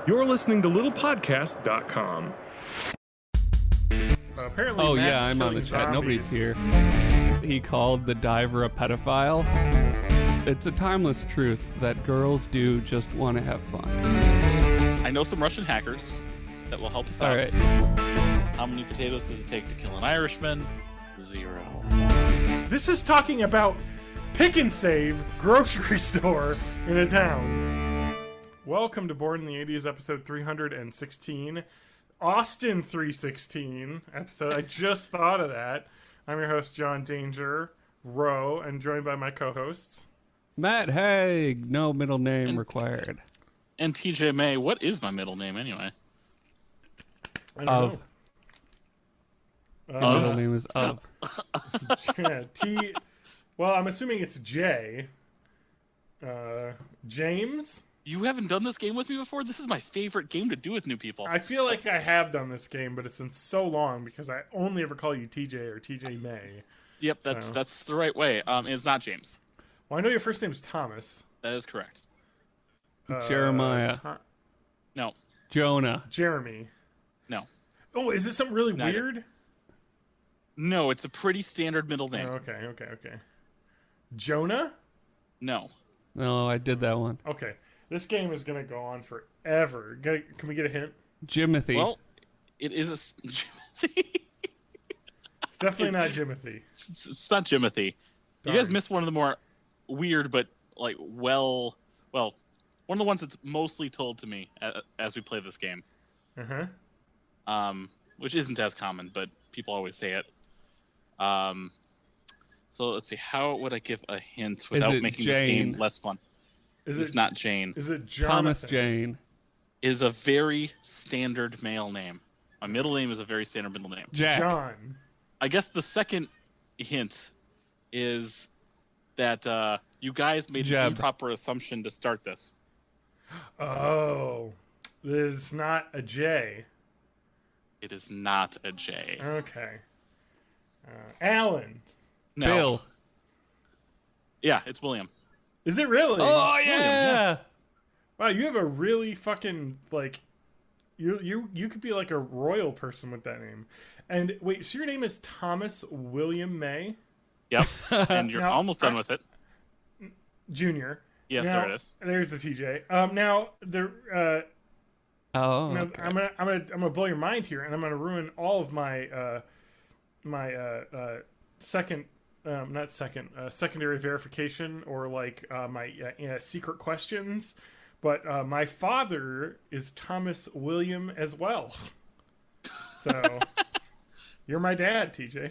You're listening to littlepodcast.com. Apparently, Oh, Matt's yeah, I'm on the killing chat. Nobody's zombies. here. He called the diver a pedophile. It's a timeless truth that girls do just want to have fun. I know some Russian hackers that will help us out. All right. How many potatoes does it take to kill an Irishman? 0. This is talking about Pick and Save grocery store in a town. Welcome to Born in the 80s, episode 316. Austin 316 episode. I just thought of that. I'm your host, John Danger Rowe, and joined by my co-hosts. Matt Haig, no middle name required. And TJ May, what is my middle name anyway? I don't know. Your middle name is Of. Yeah, T. Well, I'm assuming it's J. James? You haven't done this game with me before? This is my favorite game to do with new people. I feel like I have done this game, but it's been so long because I only ever call you TJ or TJ May. Yep, that's the right way. It's not James. Well, I know your first name's Thomas. That is correct. Jeremiah. No. Jonah. Jeremy. No. Oh, is this something really Not weird? No, it's a pretty standard middle name. Oh, okay. Jonah? No. No, I did that one. Okay. This game is going to go on forever. Can we get a hint? Jimothy. Well, it is a... It's definitely not Jimothy. It's not Jimothy. You guys missed one of the more weird, but one of the ones that's mostly told to me as we play this game. Which isn't as common, but people always say it. So let's see. How would I give a hint without making Jane? this game less fun? It's not Jane. Is it Jonathan? Thomas Jane. It is a very standard male name. My middle name is a very standard middle name. Jack. John. I guess the second hint is that you guys made Jeb. an improper assumption to start this. Oh. It's not a J. It is not a J. Okay. Alan. No. Bill. Yeah, it's William. Is it really? Oh, yeah. Wow, you have a really fucking, you could be like a royal person with that name. And wait, so your name is Thomas William May? Yep. And you're Now, almost done with it. Junior. Yes, Now, there it is. There's the TJ. Now Okay. I'm gonna blow your mind here, and I'm gonna ruin all of my secondary verification or my secret questions. But my father is Thomas William as well. So you're my dad, TJ.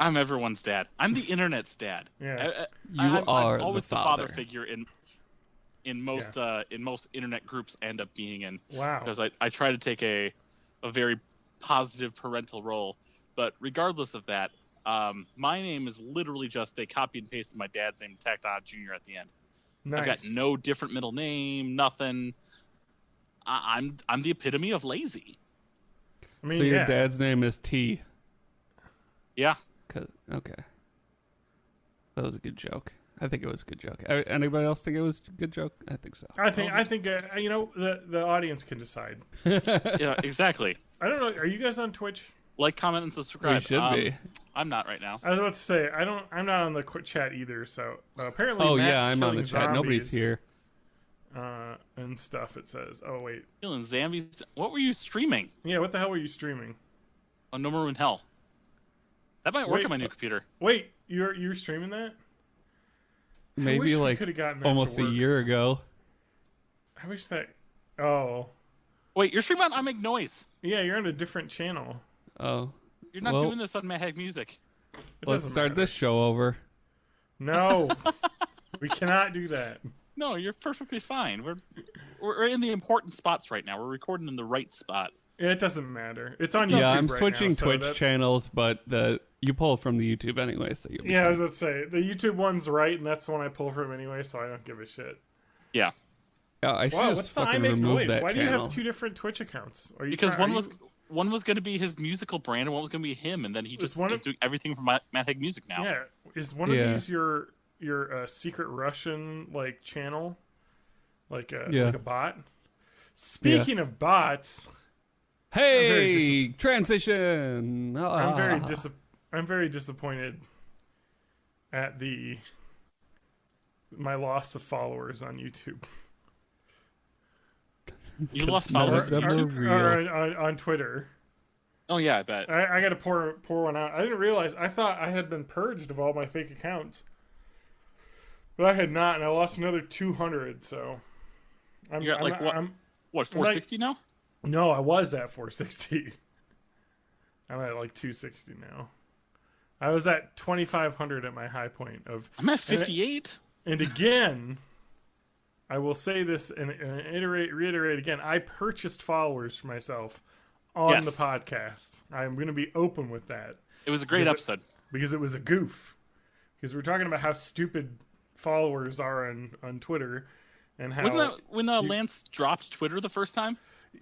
I'm everyone's dad. I'm the internet's dad. Yeah. I'm always the the father father figure in most internet groups I end up being in. Wow. Because I try to take a very positive parental role. But regardless of that, my name is literally just they copy and pasted my dad's name and tacked on Junior at the end. Nice. I've got no different middle name, nothing. I'm the epitome of lazy. I mean, So your yeah. dad's name is T. Yeah. Okay. That was a good joke. I think it was a good joke. Anybody else think it was a good joke? I think so. I think the audience can decide. Yeah, exactly. I don't know. Are you guys on Twitch? Like, comment, and subscribe. We should be. I'm not right now. I was about to say I'm not on the chat either. So apparently, Oh, Matt's yeah, I'm on the killing chat. Nobody's zombies, here. And stuff. It says. Oh wait. Feeling zombies. What were you streaming? Yeah. What the hell were you streaming? On No More in Hell. That might work Wait, on my new computer. Wait. You're streaming that? I wish Maybe we could've gotten that almost to a work. year ago. I wish that. Oh. Wait, you're streaming on I Make Noise. Yeah. You're on a different channel. Oh. You're not Well, doing this on Mad Music. It Let's doesn't start matter. this show over. No. We cannot do that. No, you're perfectly fine. We're in the important spots right now. We're recording in the right spot. It doesn't matter. It's on YouTube. Yeah, I'm right switching now, so Twitch that- channels, but you pull from the YouTube anyway, so you'll be Yeah, I fine. was about to say the YouTube one's right, and that's the one I pull from anyway, so I don't give a shit. Yeah. Yeah, I should Wow, just what's the I fucking Make remove Noise? that Why do you channel. have two different Twitch accounts? Are you Because try- one was going to be his musical brand, and one was going to be him, and then he just is doing everything for Mad Haig Music now. Yeah, is one of these your secret Russian channel, like a bot? Speaking of bots, Hey, transition. I'm very disappointed at my loss of followers on YouTube. You lost followers on Twitter. Oh yeah, I bet. I got to pour one out. I didn't realize. I thought I had been purged of all my fake accounts, but I had not, and I lost another 200. So You're at what 460 now? No, I was at 460. I'm at like 260 now. I was at 2,500 at my high point of. I'm at 58. And again, I will say this and reiterate again. I purchased followers for myself on the podcast. I'm going to be open with that. It was a great episode because it was a goof. Because we're talking about how stupid followers are on Twitter, and how wasn't that when Lance dropped Twitter the first time?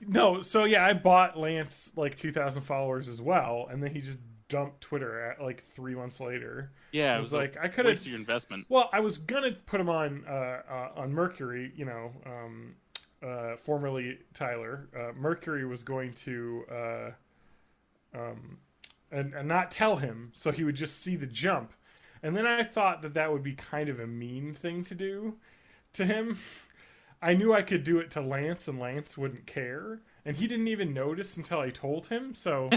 No, so yeah, I bought Lance like 2,000 followers as well, and then he just dumped Twitter at like 3 months later. Yeah, it was like I could have your investment. Well, I was gonna put him on Mercury, formerly Tyler. Mercury was going to and not tell him, so he would just see the jump. And then I thought that would be kind of a mean thing to do to him. I knew I could do it to Lance, and Lance wouldn't care, and he didn't even notice until I told him. So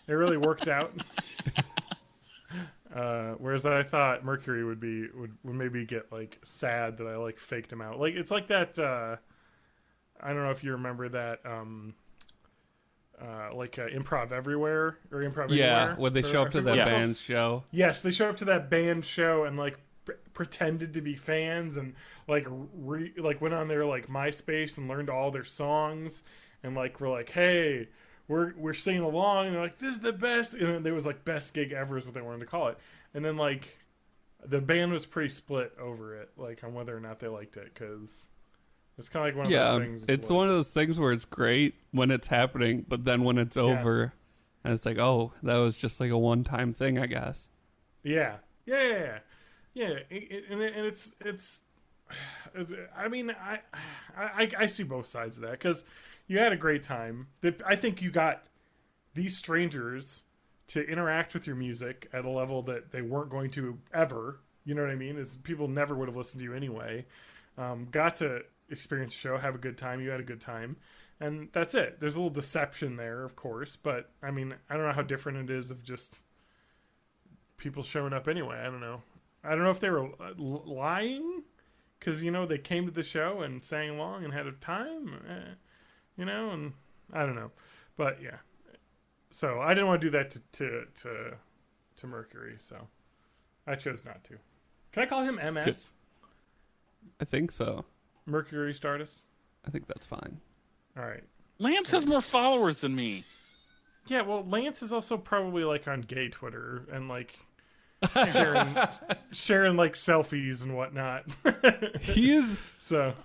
it really worked out. Whereas I thought Mercury would maybe get like sad that I like faked him out. Like it's like that. I don't know if you remember that. Improv Everywhere or Improv Anywhere. When they show up to that band's show. Yes, they show up to that band show and like pretended to be fans and like went on their like MySpace and learned all their songs and like we're like, hey, we're singing along, and they're like, this is the best, and there was like best gig ever is what they wanted to call it. And then like the band was pretty split over it, like on whether or not they liked it, because it's kind of like one of those things. It's one of those things where it's great when it's happening, but then when it's over, and it's like, oh, that was just like a one-time thing, I guess. Yeah. And it's. I mean, I see both sides of that, because you had a great time. I think you got these strangers to interact with your music at a level that they weren't going to ever. You know what I mean? Is people never would have listened to you anyway. Got to experience the show, have a good time. You had a good time, and that's it. There's a little deception there, of course, but I mean, I don't know how different it is of just people showing up anyway. I don't know if they were lying, because they came to the show and sang along and had a time, and I don't know, but yeah. So I didn't want to do that to Mercury, so I chose not to. Can I call him MS? I think so. Mercury Stardust? I think that's fine. All right. Lance has more followers than me. Yeah, well, Lance is also probably like on gay Twitter and like sharing like selfies and whatnot. He is. So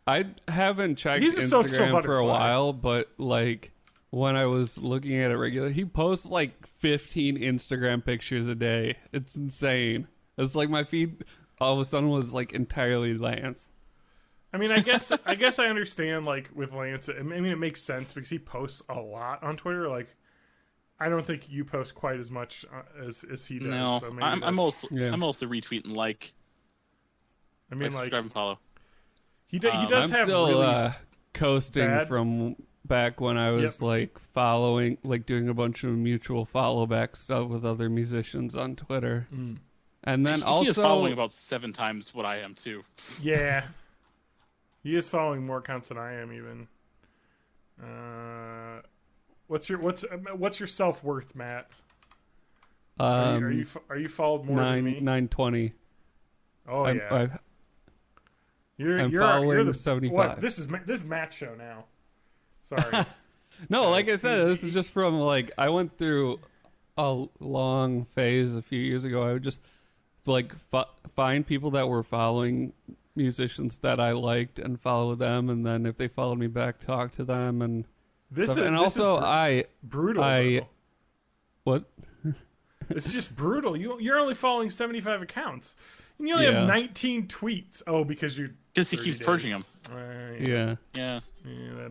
I haven't checked Instagram for a while, but like when I was looking at it regularly, he posts like 15 Instagram pictures a day. It's insane. It's like my feed all of a sudden was like entirely Lance. I mean, I guess I understand, like, with Lance. I mean, it makes sense because he posts a lot on Twitter. Like, I don't think you post quite as much as he does. No, so I'm mostly retweeting like. I mean, subscribe and follow. He does I'm have still really coasting bad... from back when I was like following, like doing a bunch of mutual follow back stuff with other musicians on Twitter, and then he is following about 7 times what I am too. Yeah. He is following more accounts than I am, even. What's your self-worth, Matt? Are you followed more than me? 920. Oh yeah. I'm following 75. What? This is Matt's show now. Sorry. No, like I said, this is just from like I went through a long phase a few years ago. I would just like find people that were following musicians that I liked and follow them, and then if they followed me back, talk to them, and brutal. What? It's just brutal. You're only following 75 accounts. And you only have 19 tweets. Oh, because you... Because he keeps purging them. Yeah.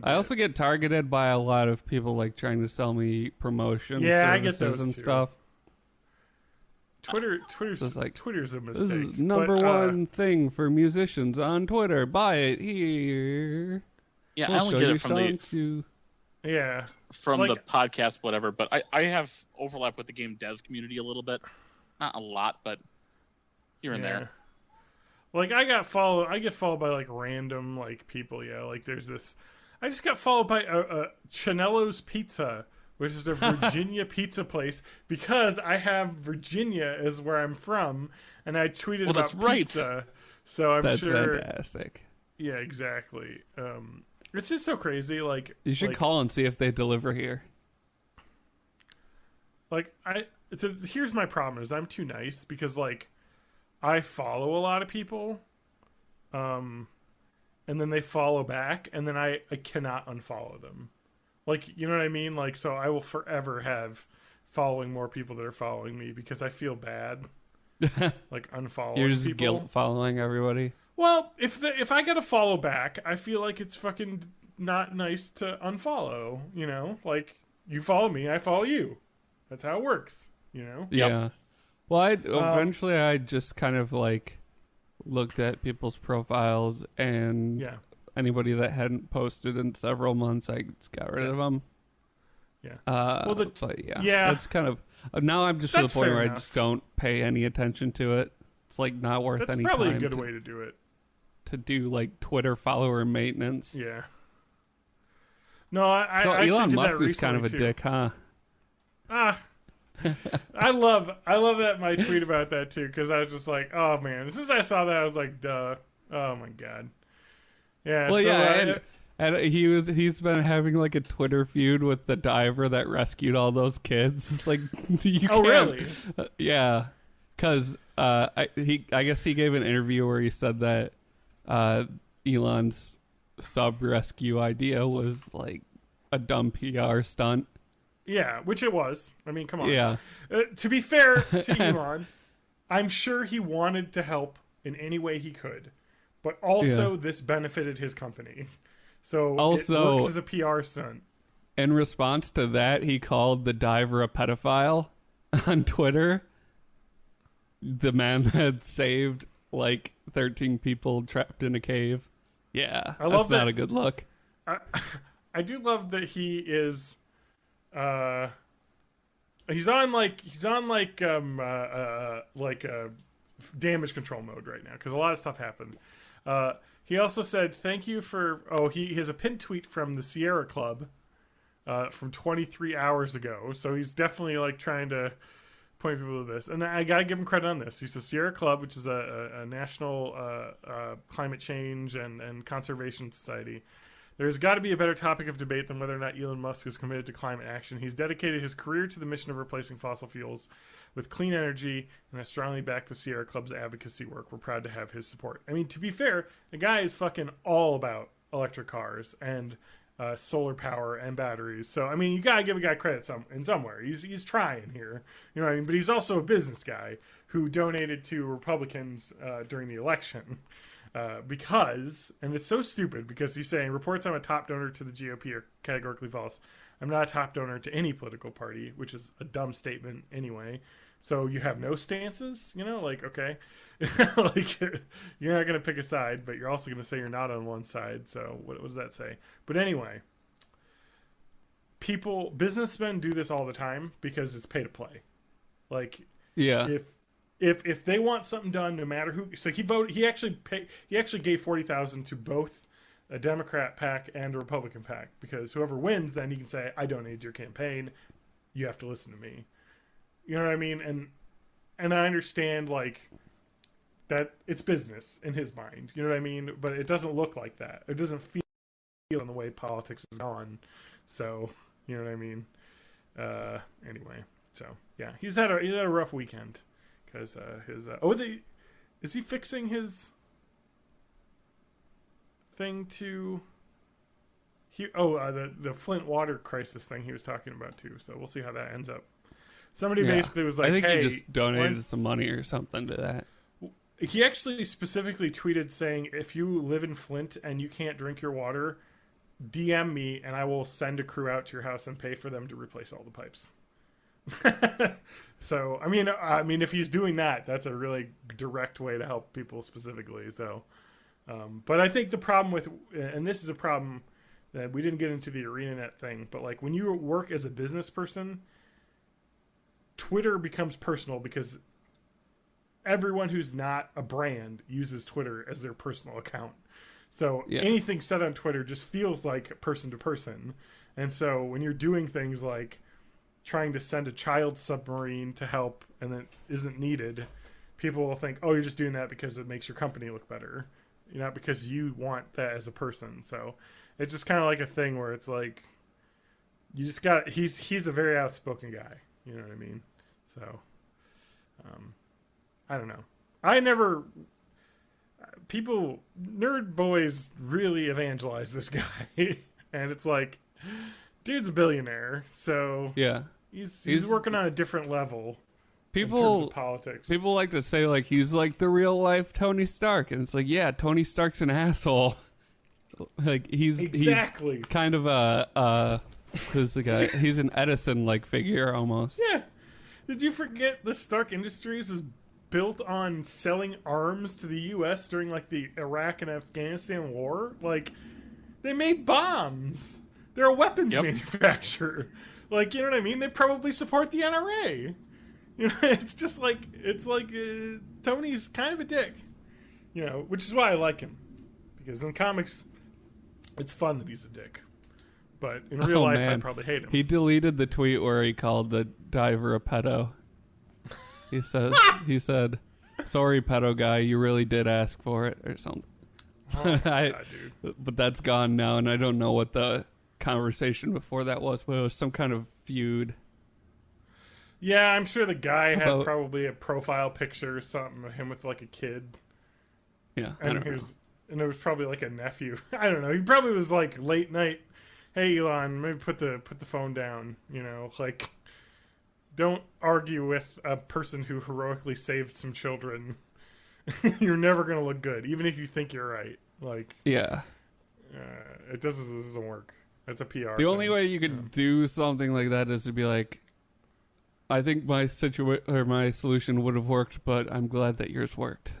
I also get targeted by a lot of people like trying to sell me promotion I get services those and too. stuff. Twitter's like, Twitter's a mistake. This is number one thing for musicians on Twitter. Buy it here. Yeah, we'll I only get it from the the podcast, whatever. But I have overlap with the game devs community a little bit, not a lot, but here and there. Like I get followed by like random like people. Yeah, like there's this. I just got followed by Chanello's Pizza, which is a Virginia pizza place, because I have Virginia as where I'm from, and I tweeted about pizza. Right. So that's fantastic. Yeah, exactly. It's just so crazy. Like you should call and see if they deliver here. Like here's my problem: is I'm too nice because like I follow a lot of people, and then they follow back, and then I cannot unfollow them. Like, you know what I mean? Like, so I will forever have following more people that are following me because I feel bad. Like unfollowing You're just people. guilt following everybody. Well, if I get a follow back, I feel like it's fucking not nice to unfollow. You know, like you follow me, I follow you. That's how it works. You know. Yeah. Well, eventually I just kind of like looked at people's profiles, and anybody that hadn't posted in several months, I just got rid of them. Yeah. But it's kind of now I'm just to the point where I just don't pay any attention to it. It's like not worth any time. That's probably a good way to do it. To do like Twitter follower maintenance. Yeah. No, I Elon Musk is kind of a dick, huh? I love that my tweet about that too, because I was just like, oh man, as soon as I saw that I was like, duh. Oh my god. Yeah. Well, and he's been having like a Twitter feud with the diver that rescued all those kids. It's like really? Yeah, because I guess he gave an interview where he said that Elon's sub rescue idea was like a dumb PR stunt. Yeah, which it was. I mean, come on. Yeah. To be fair to Elon, I'm sure he wanted to help in any way he could, but also this benefited his company. So also, it works as a PR stunt. In response to that, he called the diver a pedophile on Twitter. The man that saved like 13 people trapped in a cave. Yeah, I love that's not a good look. I do love that he is... he's on damage control mode right now because a lot of stuff happened. He also said thank you for he has a pinned tweet from the Sierra Club from 23 hours ago, so he's definitely like trying to point people to this, and I gotta give him credit on this. He's the Sierra Club, which is a national climate change and conservation society. There's got to be a better topic of debate than whether or not Elon Musk is committed to climate action. He's dedicated his career to the mission of replacing fossil fuels with clean energy, and I strongly back the Sierra Club's advocacy work. We're proud to have his support. I mean, to be fair, the guy is fucking all about electric cars and solar power and batteries. So, I mean, you got to give a guy credit somewhere. He's trying here. You know what I mean? But he's also a business guy who donated to Republicans during the election. Because, and it's so stupid because he's saying reports I'm a top donor to the GOP are categorically false. I'm not a top donor to any political party, which is a dumb statement anyway. So you have no stances, you know, like, okay, like you're not going to pick a side, but you're also going to say you're not on one side. So what does that say? But anyway, businessmen do this all the time because it's pay to play. Like, yeah, if they want something done, no matter who, so he actually gave $40,000 to both a Democrat PAC and a Republican PAC, because whoever wins, then he can say, I donated to your campaign. You have to listen to me. You know what I mean? And I understand like that it's business in his mind. You know what I mean? But it doesn't look like that. It doesn't feel in the way politics is on. So, you know what I mean? Anyway, so yeah, he's had a rough weekend. Because is he fixing his thing to the Flint water crisis thing he was talking about too? So we'll see how that ends up. Somebody basically was like, I think "Hey, he just donated some money or something to that." he actually specifically tweeted saying, if you live in Flint and you can't drink your water, DM me and I will send a crew out to your house and pay for them to replace all the pipes. So, I mean, if he's doing that, that's a really direct way to help people specifically. So, but I think the problem with, and this is a problem that we didn't get into the ArenaNet thing, but like when you work as a business person, Twitter becomes personal because everyone who's not a brand uses Twitter as their personal account. So anything said on Twitter just feels like person to person. And so when you're doing things like trying to send a child submarine to help and it isn't needed, people will think, oh, you're just doing that because it makes your company look better, not because you want that as a person. So it's just kind of like a thing where it's like, you just got, he's a very outspoken guy. You know what I mean? So, I don't know. Nerd boys really evangelize this guy. And it's like, dude's a billionaire. So yeah, he's working on a different level. In terms of politics. People like to say like he's like the real life Tony Stark, and it's like, yeah, Tony Stark's an asshole. Like he's kind of who's the guy? He's an Edison like figure almost. Yeah. Did you forget the Stark Industries was built on selling arms to the U.S. during like the Iraq and Afghanistan war? Like they made bombs. They're a weapons manufacturer. Like, you know what I mean? They probably support the NRA. You know, it's like Tony's kind of a dick, you know, which is why I like him, because in comics, it's fun that he's a dick, but in real life, I probably hate him. He deleted the tweet where he called the diver a pedo. He said, "Sorry, pedo guy, you really did ask for it," or something. Oh my God, dude. But that's gone now, and I don't know what the conversation before that was, but it was some kind of feud. Yeah, I'm sure the guy had probably a profile picture or something of him with like a kid. Yeah, and it was probably like a nephew. I don't know. He probably was like late night. Hey, Elon, maybe put the phone down. You know, like don't argue with a person who heroically saved some children. You're never gonna look good, even if you think you're right. Like, yeah, it doesn't work. That's a PR. The only way you could do something like that is to be like, I think my solution would have worked, but I'm glad that yours worked.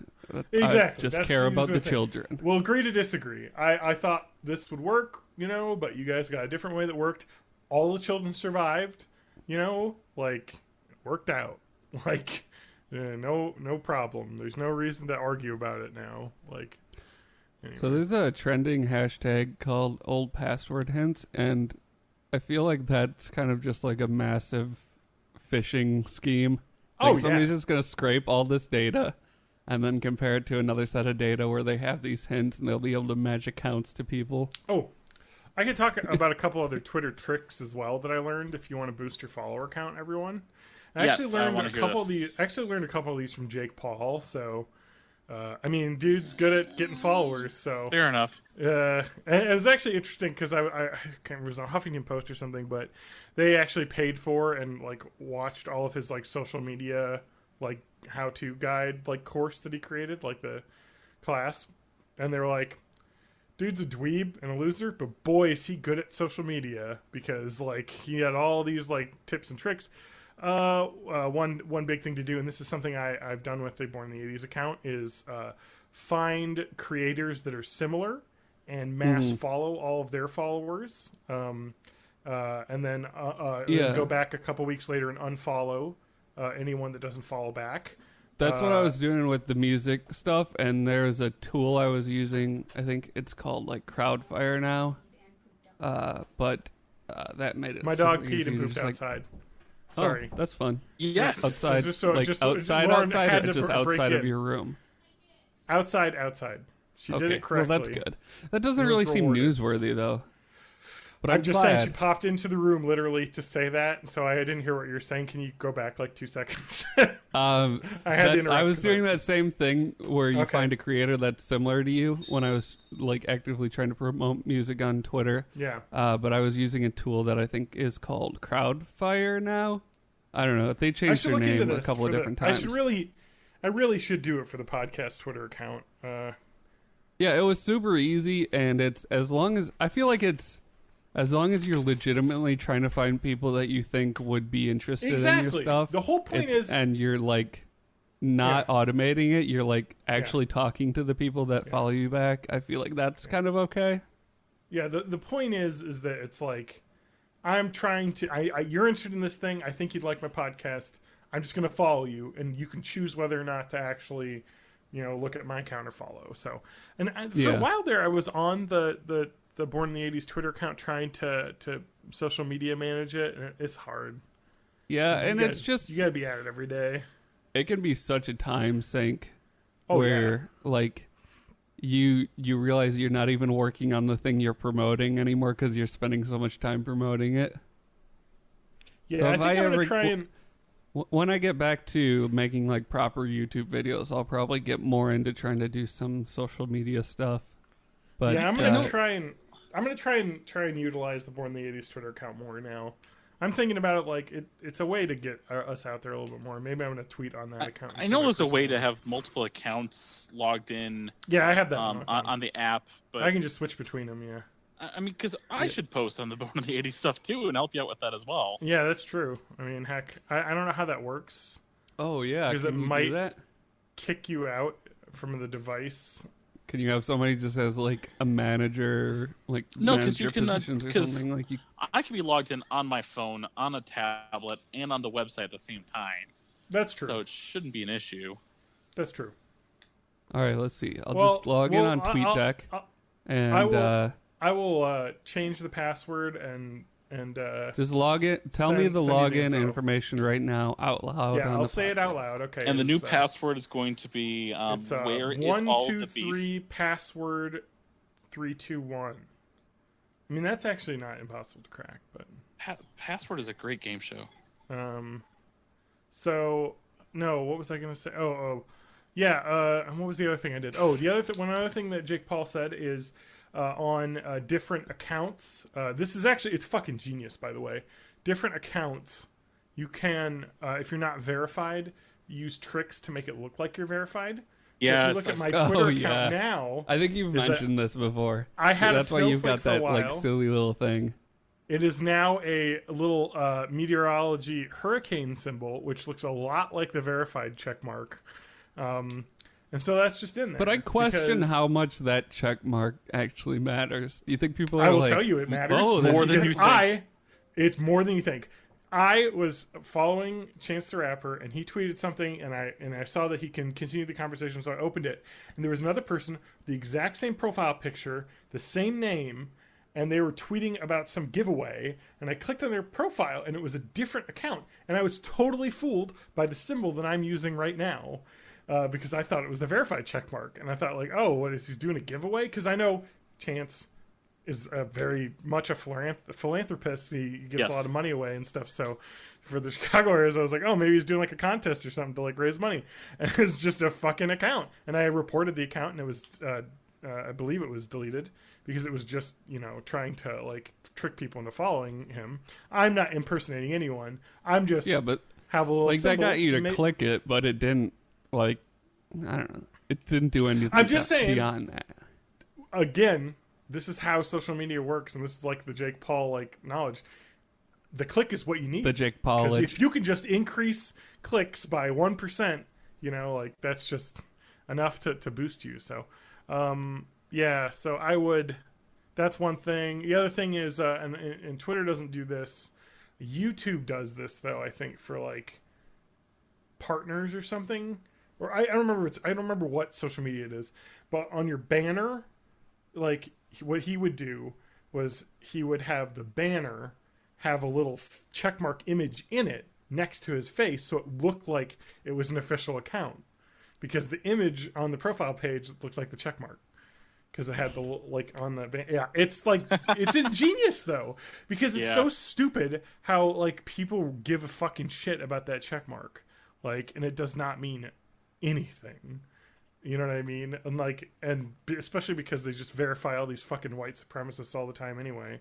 Exactly. I just care about the children. We'll agree to disagree. I thought this would work, you know, but you guys got a different way that worked. All the children survived, you know, like, it worked out. Like, no problem. There's no reason to argue about it now. Like, anyway. So there's a trending hashtag called old password hints, and I feel like that's kind of just like a massive phishing scheme. Like somebody's just going to scrape all this data and then compare it to another set of data where they have these hints and they'll be able to match accounts to people. Oh, I could talk about a couple other Twitter tricks as well that I learned if you want to boost your follower count, everyone. I actually learned a couple of these from Jake Paul, so I mean, dude's good at getting followers, so fair enough. And it was actually interesting because I can't remember, it was on Huffington Post or something, but they actually paid for and like watched all of his like social media like how-to guide like course that he created, like the class, and they were like, dude's a dweeb and a loser, but boy is he good at social media, because like he had all these like tips and tricks. One big thing to do, and this is something I've done with the Born in the 80s account, is find creators that are similar and mass follow all of their followers, and then go back a couple weeks later and unfollow anyone that doesn't follow back. That's what I was doing with the music stuff, and there's a tool I was using. I think it's called like Crowdfire now, but that made it. My dog peed and pooped outside. Sorry, that's fun. Yes, outside, outside, or just outside of your room. Outside. She did it correctly. Well, that's good. That doesn't really seem newsworthy, though. But I'm just saying, she popped into the room literally to say that, so I didn't hear what you were saying. Can you go back like 2 seconds? I was doing that same thing where you find a creator that's similar to you when I was like actively trying to promote music on Twitter. Yeah. But I was using a tool that I think is called Crowdfire now. I don't know. They changed their name a couple of different times. I really should do it for the podcast Twitter account. Yeah, it was super easy, and it's as long as you're legitimately trying to find people that you think would be interested in your stuff. The whole point is, and you're like not automating it. You're like actually talking to the people that follow you back. I feel like that's kind of okay. Yeah, the point is that it's like I'm trying to. You're interested in this thing. I think you'd like my podcast. I'm just going to follow you, and you can choose whether or not to actually, look at my account or follow. So, and for a while there, I was on the Born in the 80s Twitter account trying to social media manage it, and it's hard. Yeah, and it's just you got to be at it every day. It can be such a time sink where like you realize you're not even working on the thing you're promoting anymore because you're spending so much time promoting it. Yeah, so I think I'm gonna try and. When I get back to making like proper YouTube videos, I'll probably get more into trying to do some social media stuff. But yeah, I'm gonna try and utilize the Born in the 80s Twitter account more now. I'm thinking about it like it's a way to get us out there a little bit more. Maybe I'm gonna tweet on that account. I know there's a way to have multiple accounts logged in. Yeah, I have that on the app, but I can just switch between them. Yeah. I mean, because I should post on the Born in the 80s stuff too and help you out with that as well. Yeah, that's true. I mean, heck, I don't know how that works. Oh, yeah. Because it might kick you out from the device. Can you have somebody just as like a manager, like no, because you can positions or something like you? I can be logged in on my phone, on a tablet, and on the website at the same time. That's true. So it shouldn't be an issue. That's true. All right, let's see. I'll just log in on TweetDeck, and I will change the password and just log it. Tell me the login information right now out loud. Yeah, I'll say it out loud. Okay. And the new password is going to be where is all the beef? 1, 2, 3 password 321. I mean, that's actually not impossible to crack, but password is a great game show. So no, what was I going to say? Yeah. And what was the other thing I did? Oh, one other thing that Jake Paul said is. On different accounts. This is actually, it's fucking genius, by the way. Different accounts, you can, if you're not verified, use tricks to make it look like you're verified. Yeah. So if you look at my Twitter account now. I think you've mentioned this before. I had that's why you've got that like silly little thing. It is now a little meteorology hurricane symbol, which looks a lot like the verified check mark. And so that's just in there. But I question how much that check mark actually matters. Do you think people are I will tell you it matters. More than you think. It's more than you think. I was following Chance the Rapper, and he tweeted something, and I saw that he can continue the conversation, so I opened it. And there was another person, the exact same profile picture, the same name, and they were tweeting about some giveaway, and I clicked on their profile, and it was a different account. And I was totally fooled by the symbol that I'm using right now. Because I thought it was the verified check mark, and I thought like, oh, what is he doing, a giveaway? Because I know Chance is very much a philanthropist. He gives a lot of money away and stuff. So for the Chicago areas, I was like, oh, maybe he's doing like a contest or something to like raise money. And it's just a fucking account. And I reported the account, and it was, I believe it was deleted because it was just trying to like trick people into following him. I'm not impersonating anyone. I'm just but have a little like that got you to click it, but it didn't. Like, I don't know. It didn't do anything. I'm just saying, beyond that. Again, this is how social media works, and this is like the Jake Paul like knowledge. The click is what you need. The Jake Paul. Because if you can just increase clicks by 1%, like that's just enough to boost you. So, so I would. That's one thing. The other thing is, and Twitter doesn't do this. YouTube does this though. I think for like partners or something. Or I don't remember what social media it is, but on your banner, like what he would do was he would have the banner have a little checkmark image in it next to his face, so it looked like it was an official account, because the image on the profile page looked like the checkmark because it had the like on the it's like it's ingenious though, because it's so stupid how like people give a fucking shit about that checkmark, like, and it does not mean anything, you know what I mean? And like, and especially because they just verify all these fucking white supremacists all the time anyway.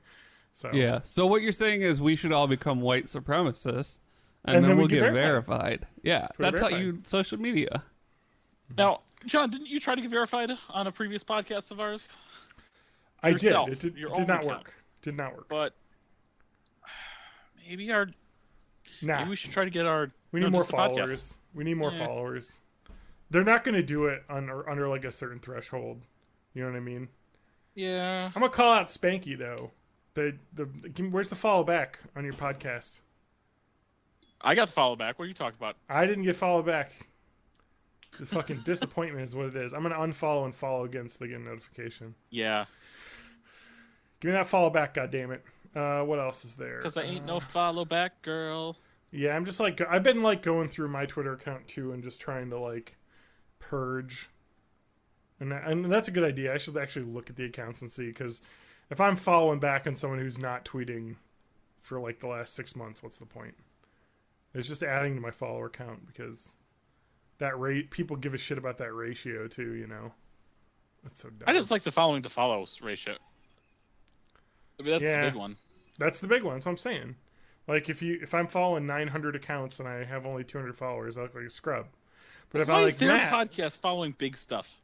So yeah. So what you're saying is we should all become white supremacists, and then we'll get verified. Yeah, that's how you social media. Now, John, didn't you try to get verified on a previous podcast of ours? I Yourself, did. It your did own not account. work. Did not work. But maybe Nah. we should try to get our. We need no, more just the podcast. followers. We need more Yeah. followers. They're not going to do it under like a certain threshold. You know what I mean? Yeah. I'm gonna call out Spanky though. Where's the follow back on your podcast? I got the follow back. What are you talking about? I didn't get follow back. This fucking disappointment is what it is. I'm gonna unfollow and follow again so they get a notification. Yeah. Give me that follow back, goddammit. What else is there? Because I ain't no follow back, girl. Yeah, I'm just like I've been like going through my Twitter account too and just trying to like purge. And that's a good idea. I should actually look at the accounts and see, because if I'm following back on someone who's not tweeting for like the last 6 months, what's the point? It's just adding to my follower count, because that rate, people give a shit about that ratio too, you know. That's so dumb. I just like the following to follows ratio. I mean, that's Yeah. the big one. That's the big one. That's what I'm saying. Like if I'm following 900 accounts and I have only 200 followers, I look like a scrub. But if Why I is like their Matt, podcast following big stuff?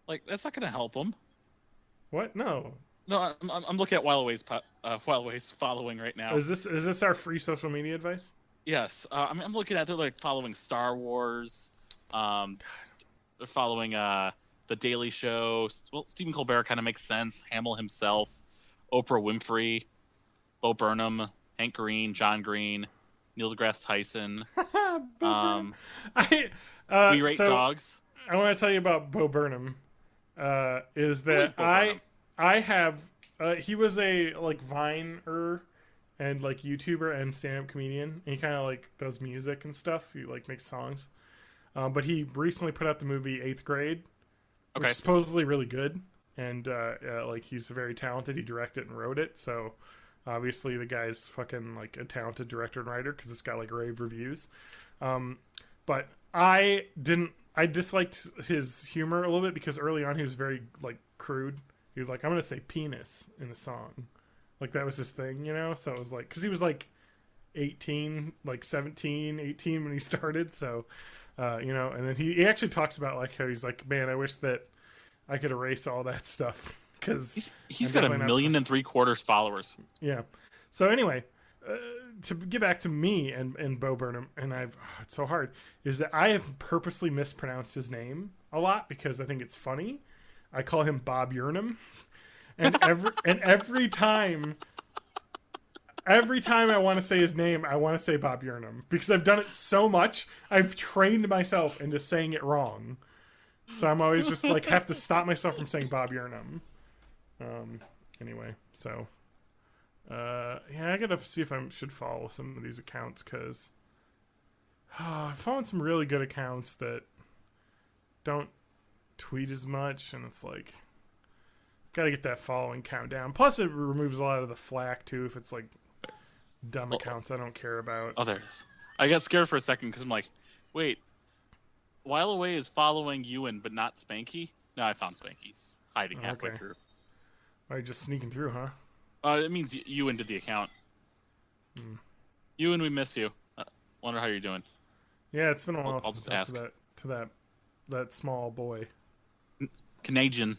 Like, that's not going to help them. what? No. No, I'm looking at Wildaway's following right now. Is this our free social media advice? Yes, I'm looking at they're like following Star Wars. They're following the Daily Show. Well, Stephen Colbert kind of makes sense. Hamill himself, Oprah Winfrey, Bo Burnham, Hank Green, John Green, Neil deGrasse Tyson. We Rate Dogs. I want to tell you about Bo Burnham. Is Who is that Bo Burnham? I have he was a like Viner and like YouTuber and stand-up comedian. And he kind of like does music and stuff. He like makes songs. But he recently put out the movie Eighth Grade, which Okay. is supposedly really good. And like he's very talented. He directed and wrote it. So obviously the guy's fucking like a talented director and writer, because it's got like rave reviews. But I disliked his humor a little bit, because early on he was very like crude. He was like, I'm gonna say penis in the song, like that was his thing, you know. So it was like, because he was like 18, like 17, 18 when he started. So you know, and then he actually talks about like how he's like, man, I wish that I could erase all that stuff, because He's got 1.75 million followers. yeah. So anyway, to get back to me and Bo Burnham, and it's so hard, is that I have purposely mispronounced his name a lot because I think it's funny. I call him Bob Yurnham, and every time I want to say his name, I want to say Bob Yurnham, because I've done it so much. I've trained myself into saying it wrong, so I'm always just like have to stop myself from saying Bob Yurnham. Anyway, so. Yeah, I gotta see if I should follow some of these accounts, because I found some really good accounts that don't tweet as much, and it's like, gotta get that following count down. Plus, it removes a lot of the flack too if it's like dumb accounts I don't care about. Oh, there it is. I got scared for a second because I'm like, wait, While Away is following Ewan but not Spanky? No, I found Spanky's hiding halfway Okay. through. Are you just sneaking through, huh? It means Ewan did the account. Ewan, we miss you. Wonder how you're doing. Yeah, it's been a while I'll since just I ask. to that small boy. Canadian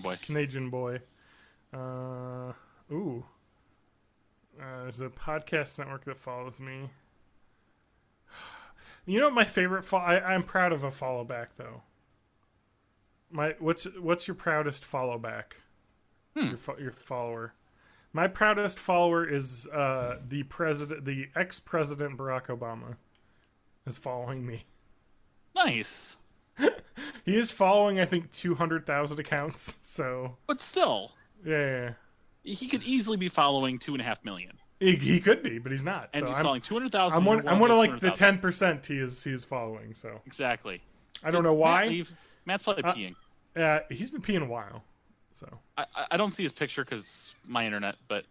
boy. Canadian boy. There's a podcast network that follows me. You know what my favorite I'm proud of a follow back though. What's your proudest follow back? Your follower. My proudest follower is the ex-president Barack Obama is following me. Nice. He is following, I think, 200,000 accounts. So, But still, yeah. he could easily be following 2.5 million. He could be, but he's not. And so he's I'm following 200,000. I'm one of like the 200,000. 10% he is following. So Exactly. I don't know why. Matt leave? Matt's probably peeing. He's been peeing a while. So I don't see his picture because my internet, but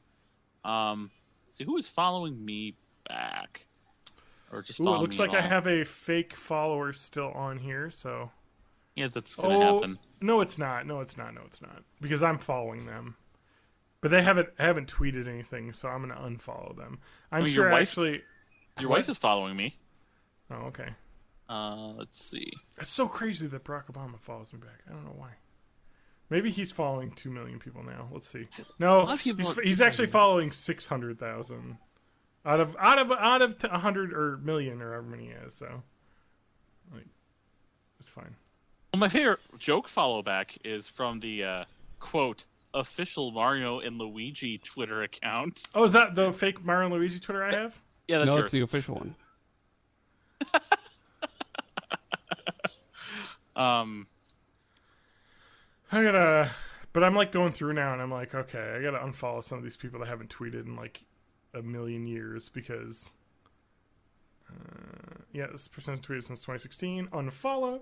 see who is following me back, or just it following looks me like at I all. have a fake follower still on here. So Yeah, that's gonna happen. No, it's not. Because I'm following them. But they haven't tweeted anything, so I'm gonna unfollow them. I'm I mean, sure your wife- actually. Your What? wife is following me. Oh, okay. Let's see. It's so crazy that Barack Obama follows me back. I don't know why. Maybe he's following 2 million people now. Let's see. No, he's actually following 600,000 out of 100 or million or however many he has. So, like, it's fine. Well, my favorite joke follow back is from the quote official Mario and Luigi Twitter account. Oh, is that the fake Mario and Luigi Twitter I have? Yeah, that's no, yours. it's the official one. But I'm like going through now, and I'm like, okay, I gotta unfollow some of these people that haven't tweeted in like a million years because, this person has tweeted since 2016. Unfollow.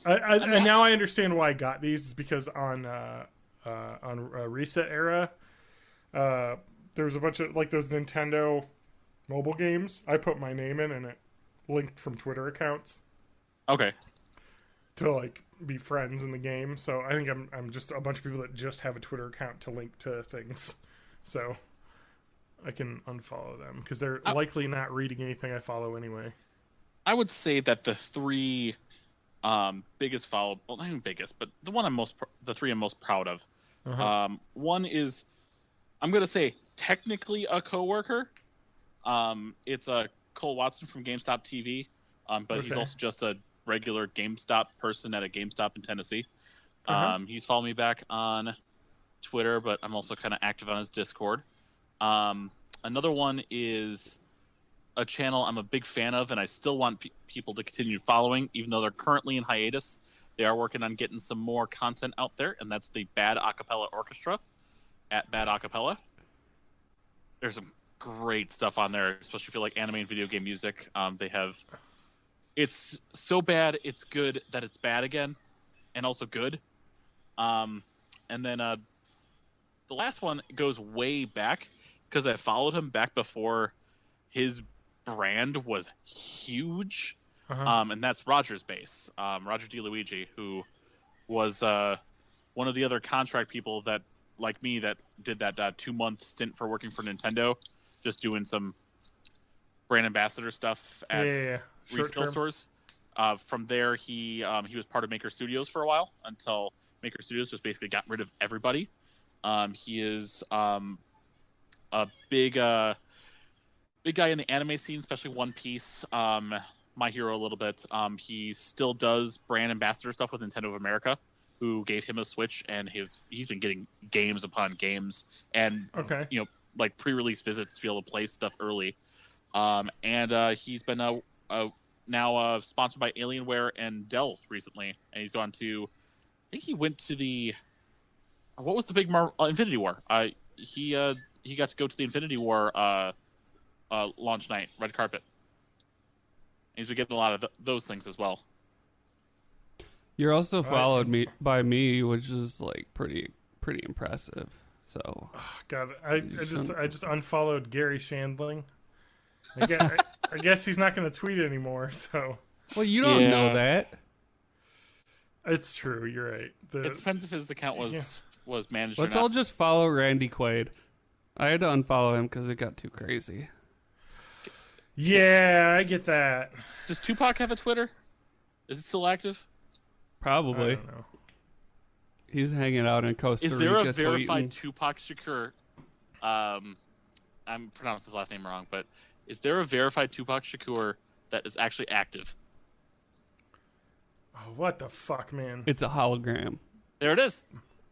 And now I understand why I got these. Is because on Reset Era, there was a bunch of like those Nintendo mobile games. I put my name in, and it linked from Twitter accounts. Okay. To like be friends in the game, so I think I'm just a bunch of people that just have a Twitter account to link to things, so I can unfollow them because they're likely not reading anything I follow anyway. I would say that the three biggest well, not even biggest, but the three I'm most proud of. One is, I'm gonna say technically a coworker. It's Cole Watson from GameStop TV, but he's also just a regular GameStop person at a GameStop in Tennessee. He's followed me back on Twitter, but I'm also kind of active on his Discord. Another one is a channel I'm a big fan of, and I still want people to continue following, even though they're currently in hiatus. They are working on getting some more content out there, and that's the Bad Acapella Orchestra at Bad Acapella. There's some great stuff on there, especially if you like anime and video game music. They have... It's so bad, it's good that it's bad again, and also good. And then the last one goes way back, because I followed him back before his brand was huge. And that's Roger's Base. Roger DeLuigi, who was one of the other contract people that, like me, that did that 2-month stint for working for Nintendo, just doing some brand ambassador stuff at retail stores. From there, he was part of Maker Studios for a while until Maker Studios just basically got rid of everybody. He is a big guy in the anime scene, especially One Piece, My Hero a little bit. He still does brand ambassador stuff with Nintendo of America, who gave him a Switch, and he's been getting games upon games and like pre-release visits to be able to play stuff early. And he's been now sponsored by Alienware and Dell recently, and he's gone to, I think he went to the, what was the big Infinity War? He got to go to the Infinity War launch night, red carpet. And he's been getting a lot of those things as well. You're also followed by me, which is like pretty impressive. So, God, I just unfollowed Gary Shandling. I guess he's not going to tweet anymore. So, well, you don't know that. It's true. You're right. It depends if his account was managed. Let's or not. all just follow Randy Quaid. I had to unfollow him because it got too crazy. Yeah, I get that. Does Tupac have a Twitter? Is it still active? Probably. I don't know. He's hanging out in Costa Rica. Is there a verified tweeting. Tupac Shakur? I'm pronouncing his last name wrong, but is there a verified Tupac Shakur that is actually active? Oh, what the fuck, man? It's a hologram. There it is.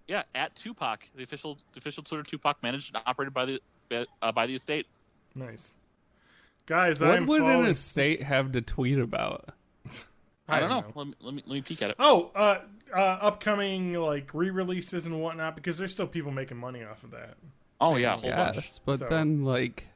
Yeah, at Tupac, the official Twitter Tupac, managed and operated by the estate. Nice, guys. What would an estate have to tweet about? I don't know. Let me peek at it. Oh, upcoming like re-releases and whatnot, because there's still people making money off of that. Oh yeah, a whole bunch. Yes, but then like,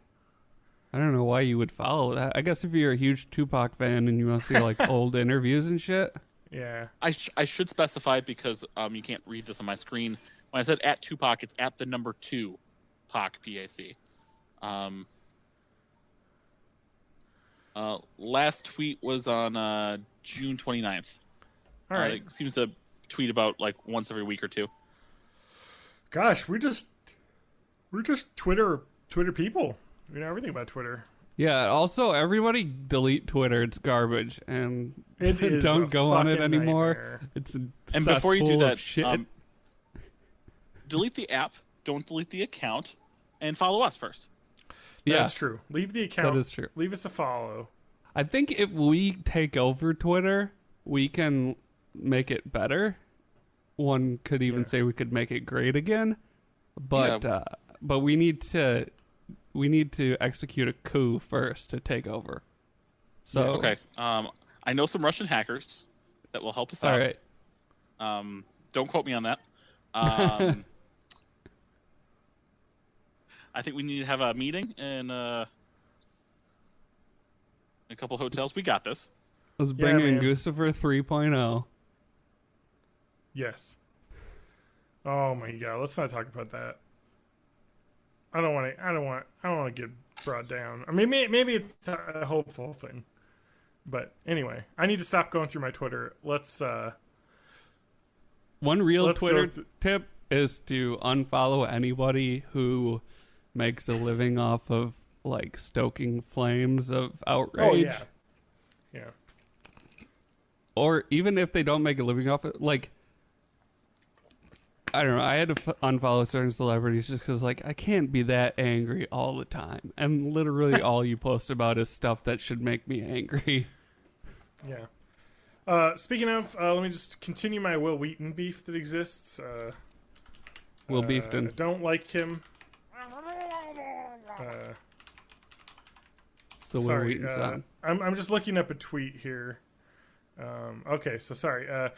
I don't know why you would follow that. I guess if you're a huge Tupac fan and you want to see like old interviews and shit. Yeah. I should specify because you can't read this on my screen. When I said at Tupac, it's at the number 2 Pac, P-A-C. Last tweet was on June 29th. All right. It seems to tweet about like once every week or two. Gosh, we're just Twitter people. We know everything about Twitter. Yeah. Also, everybody delete Twitter. It's garbage, and It is don't a go on it fucking anymore. nightmare. It's a And before you do cesspool of that, shit. delete the app. Don't delete the account, and follow us first. Yeah, That's true. Leave the account. that is true. Leave us a follow. I think if we take over Twitter, we can make it better. One could even say we could make it great again, but we need to execute a coup first to take over. So Okay. I know some Russian hackers that will help us all out. right. Don't quote me on that. I think we need to have a meeting in a couple hotels. We got this. Let's bring in man. Guccifer 3.0. Yes. Oh my god. Let's not talk about that. I don't want to get brought down. I mean, maybe it's a hopeful thing. But anyway, I need to stop going through my Twitter. Let's One real Let's Twitter go tip is to unfollow anybody who makes a living off of like stoking flames of outrage. Oh yeah. Yeah. Or even if they don't make a living off it, like, I don't know, I had to unfollow certain celebrities just because, like, I can't be that angry all the time. And literally all you post about is stuff that should make me angry. Yeah. Speaking of, let me just continue my Will Wheaton beef that exists. Will Beefton. Don't like him. It's the Will Sorry, Wheaton song. I'm just looking up a tweet here. Okay, so sorry.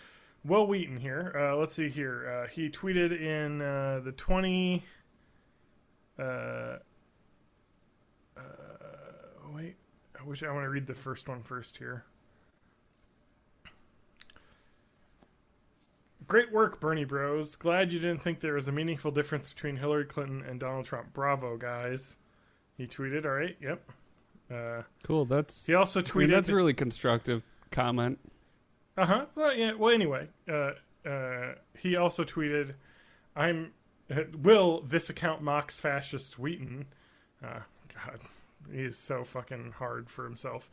Will Wheaton here. Let's see here. He tweeted in the 20. Wait, I want to read the first one first here. Great work, Bernie Bros. Glad you didn't think there was a meaningful difference between Hillary Clinton and Donald Trump. Bravo, guys. He tweeted. All right. Yep. Cool. He also tweeted. That's a really constructive comment. Well, yeah. Well, anyway, he also tweeted, Will this account mocks fascist Wheaton? God, he is so fucking hard for himself.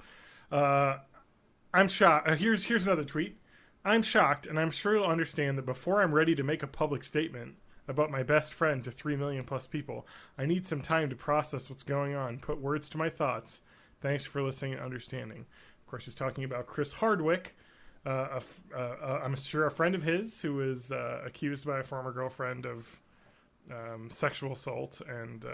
I'm shocked. Here's another tweet. I'm shocked, and I'm sure you'll understand that before I'm ready to make a public statement about my best friend to 3 million plus people, I need some time to process what's going on, put words to my thoughts. Thanks for listening and understanding. Of course, he's talking about Chris Hardwick. I'm sure a friend of his who was accused by a former girlfriend of sexual assault and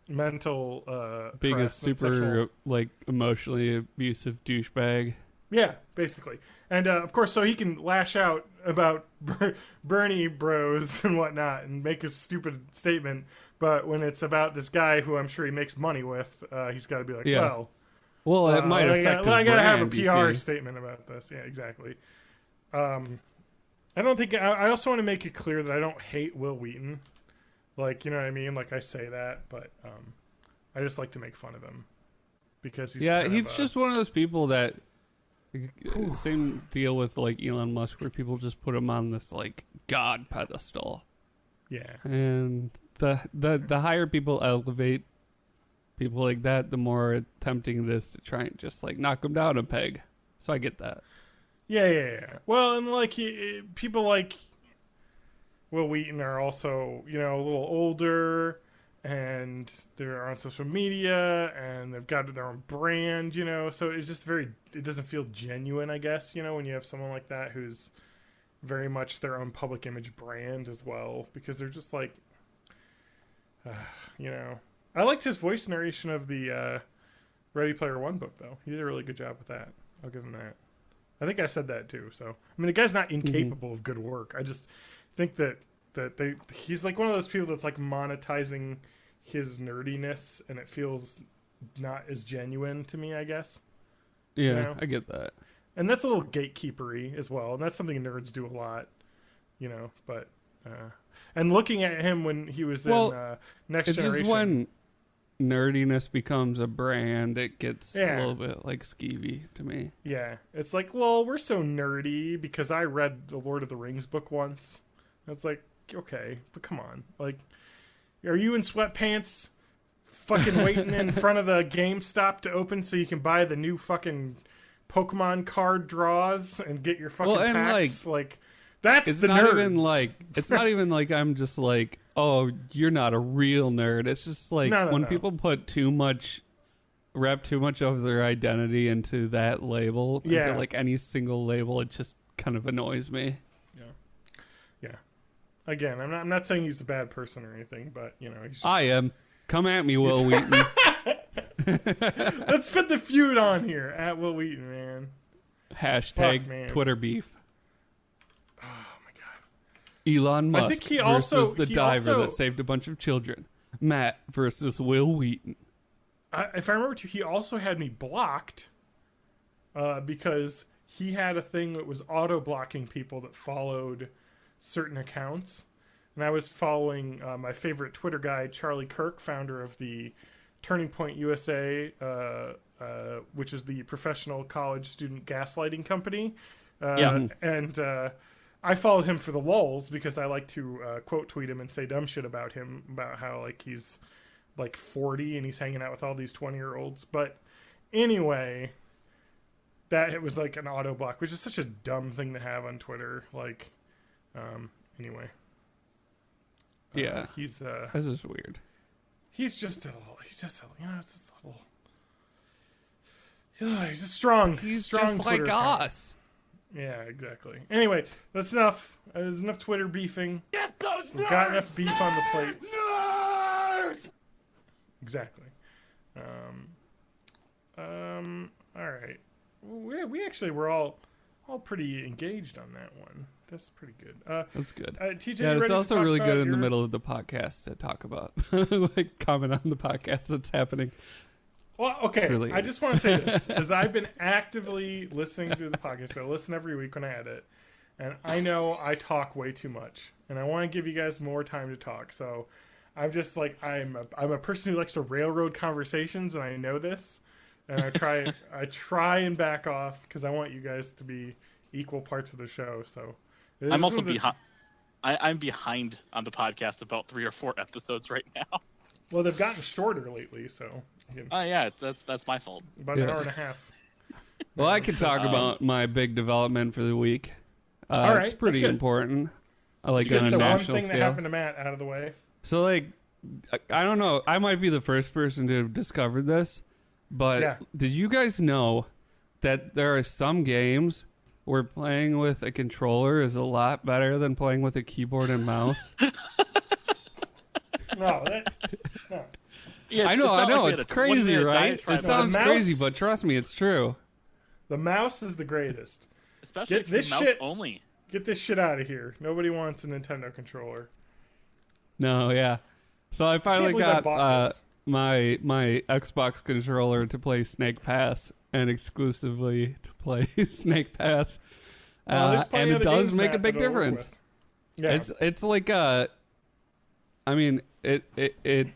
mental being a harassment, super sexual... like emotionally abusive douchebag. Yeah, basically. And of course, so he can lash out about Bernie Bros and whatnot and make a stupid statement, but when it's about this guy who I'm sure he makes money with, he's got to be like, well, it might affect his I gotta have a brand, PR statement about this. Yeah, exactly. I don't think. I also want to make it clear that I don't hate Will Wheaton. Like, you know what I mean? Like, I say that, but I just like to make fun of him because he's just one of those people that same deal with like Elon Musk, where people just put him on this like god pedestal. Yeah, and the higher people elevate people like that, the more tempting it is to try and just like knock them down a peg. So I get that. Yeah. Well, and like people like Will Wheaton are also, you know, a little older, and they're on social media, and they've got their own brand, you know. So it's just it doesn't feel genuine, I guess, you know, when you have someone like that who's very much their own public image brand as well, because they're just like, you know. I liked his voice narration of the Ready Player One book, though. He did a really good job with that. I'll give him that. I think I said that too. So I mean, the guy's not incapable of good work. I just think that he's like one of those people that's like monetizing his nerdiness, and it feels not as genuine to me, I guess. Yeah, you know? I get that. And that's a little gatekeepery as well, and that's something nerds do a lot, you know. But and looking at him when he was in Next it's Generation, just when nerdiness becomes a brand, it gets a little bit like skeevy to me. Yeah, it's like, well, we're so nerdy because I read the Lord of the Rings book once. It's like, okay, but come on, like, are you in sweatpants fucking waiting in front of the GameStop to open so you can buy the new fucking Pokemon card draws and get your fucking packs. Like that's it's the not nerds. even like it's not even like I'm just like, oh, you're not a real nerd. It's just like when people put wrap too much of their identity into that label, into like any single label, it just kind of annoys me. Yeah. Again, I'm not saying he's a bad person or anything, but you know, he's just... I am. Come at me, Will Wheaton. Let's put the feud on here at Will Wheaton, man. Hashtag man. Twitter beef. Oh my god. Elon Musk I think versus the diver that saved a bunch of children. Matt versus Will Wheaton. If I remember, he also had me blocked because he had a thing that was auto-blocking people that followed certain accounts. And I was following my favorite Twitter guy, Charlie Kirk, founder of the Turning Point USA, which is the professional college student gaslighting company. And I followed him for the lulz because I like to quote tweet him and say dumb shit about him, about how like he's like 40 and he's hanging out with all these 20-year-olds. But anyway, that it was like an auto block, which is such a dumb thing to have on Twitter. Like, anyway. Yeah. He's this is weird. He's just a it's just a little. He's a strong. He's strong just Twitter like account. us. Yeah, exactly. Anyway, that's enough. There's enough Twitter beefing. Get those We've got enough beef on the plates. nerds! Exactly. All right. We actually were all pretty engaged on that one. That's pretty good. That's good. TJ, Yeah, you it's ready to also talk really about good in the your- middle of the podcast to talk about, like comment on the podcast that's happening. Well, okay. really I good. just want to say this because I've been actively listening to the podcast. I listen every week when I edit, and I know I talk way too much, and I want to give you guys more time to talk. So I'm just like I'm a person who likes to railroad conversations, and I know this, and I try and back off because I want you guys to be equal parts of the show. So I'm also behind. I'm behind on the podcast about 3 or 4 episodes right now. Well, they've gotten shorter lately, so Yeah, that's my fault. about an hour and a half. Well, I could talk about my big development for the week. All right, it's pretty that's good. important. I like Get on a the one national thing that scale. happened to Matt out of the way. So, like, I don't know. I might be the first person to have discovered this, but Yeah. did you guys know that there are some games where playing with a controller is a lot better than playing with a keyboard and mouse? No. Yeah, I it's know, not like we had it's a crazy, 20-minute right? diatribe It sounds The mouse- crazy, but trust me, it's true. The mouse is the greatest. especially Get if you're this mouse shit- only. Get this shit out of here. Nobody wants a Nintendo controller. No, yeah. So I finally believe I got bought this. my Xbox controller to play Snake Pass and exclusively to play Snake Pass, Well, there's plenty and of it other does games, make a Matt, big that it'll work difference. with. Yeah. It's like I mean it.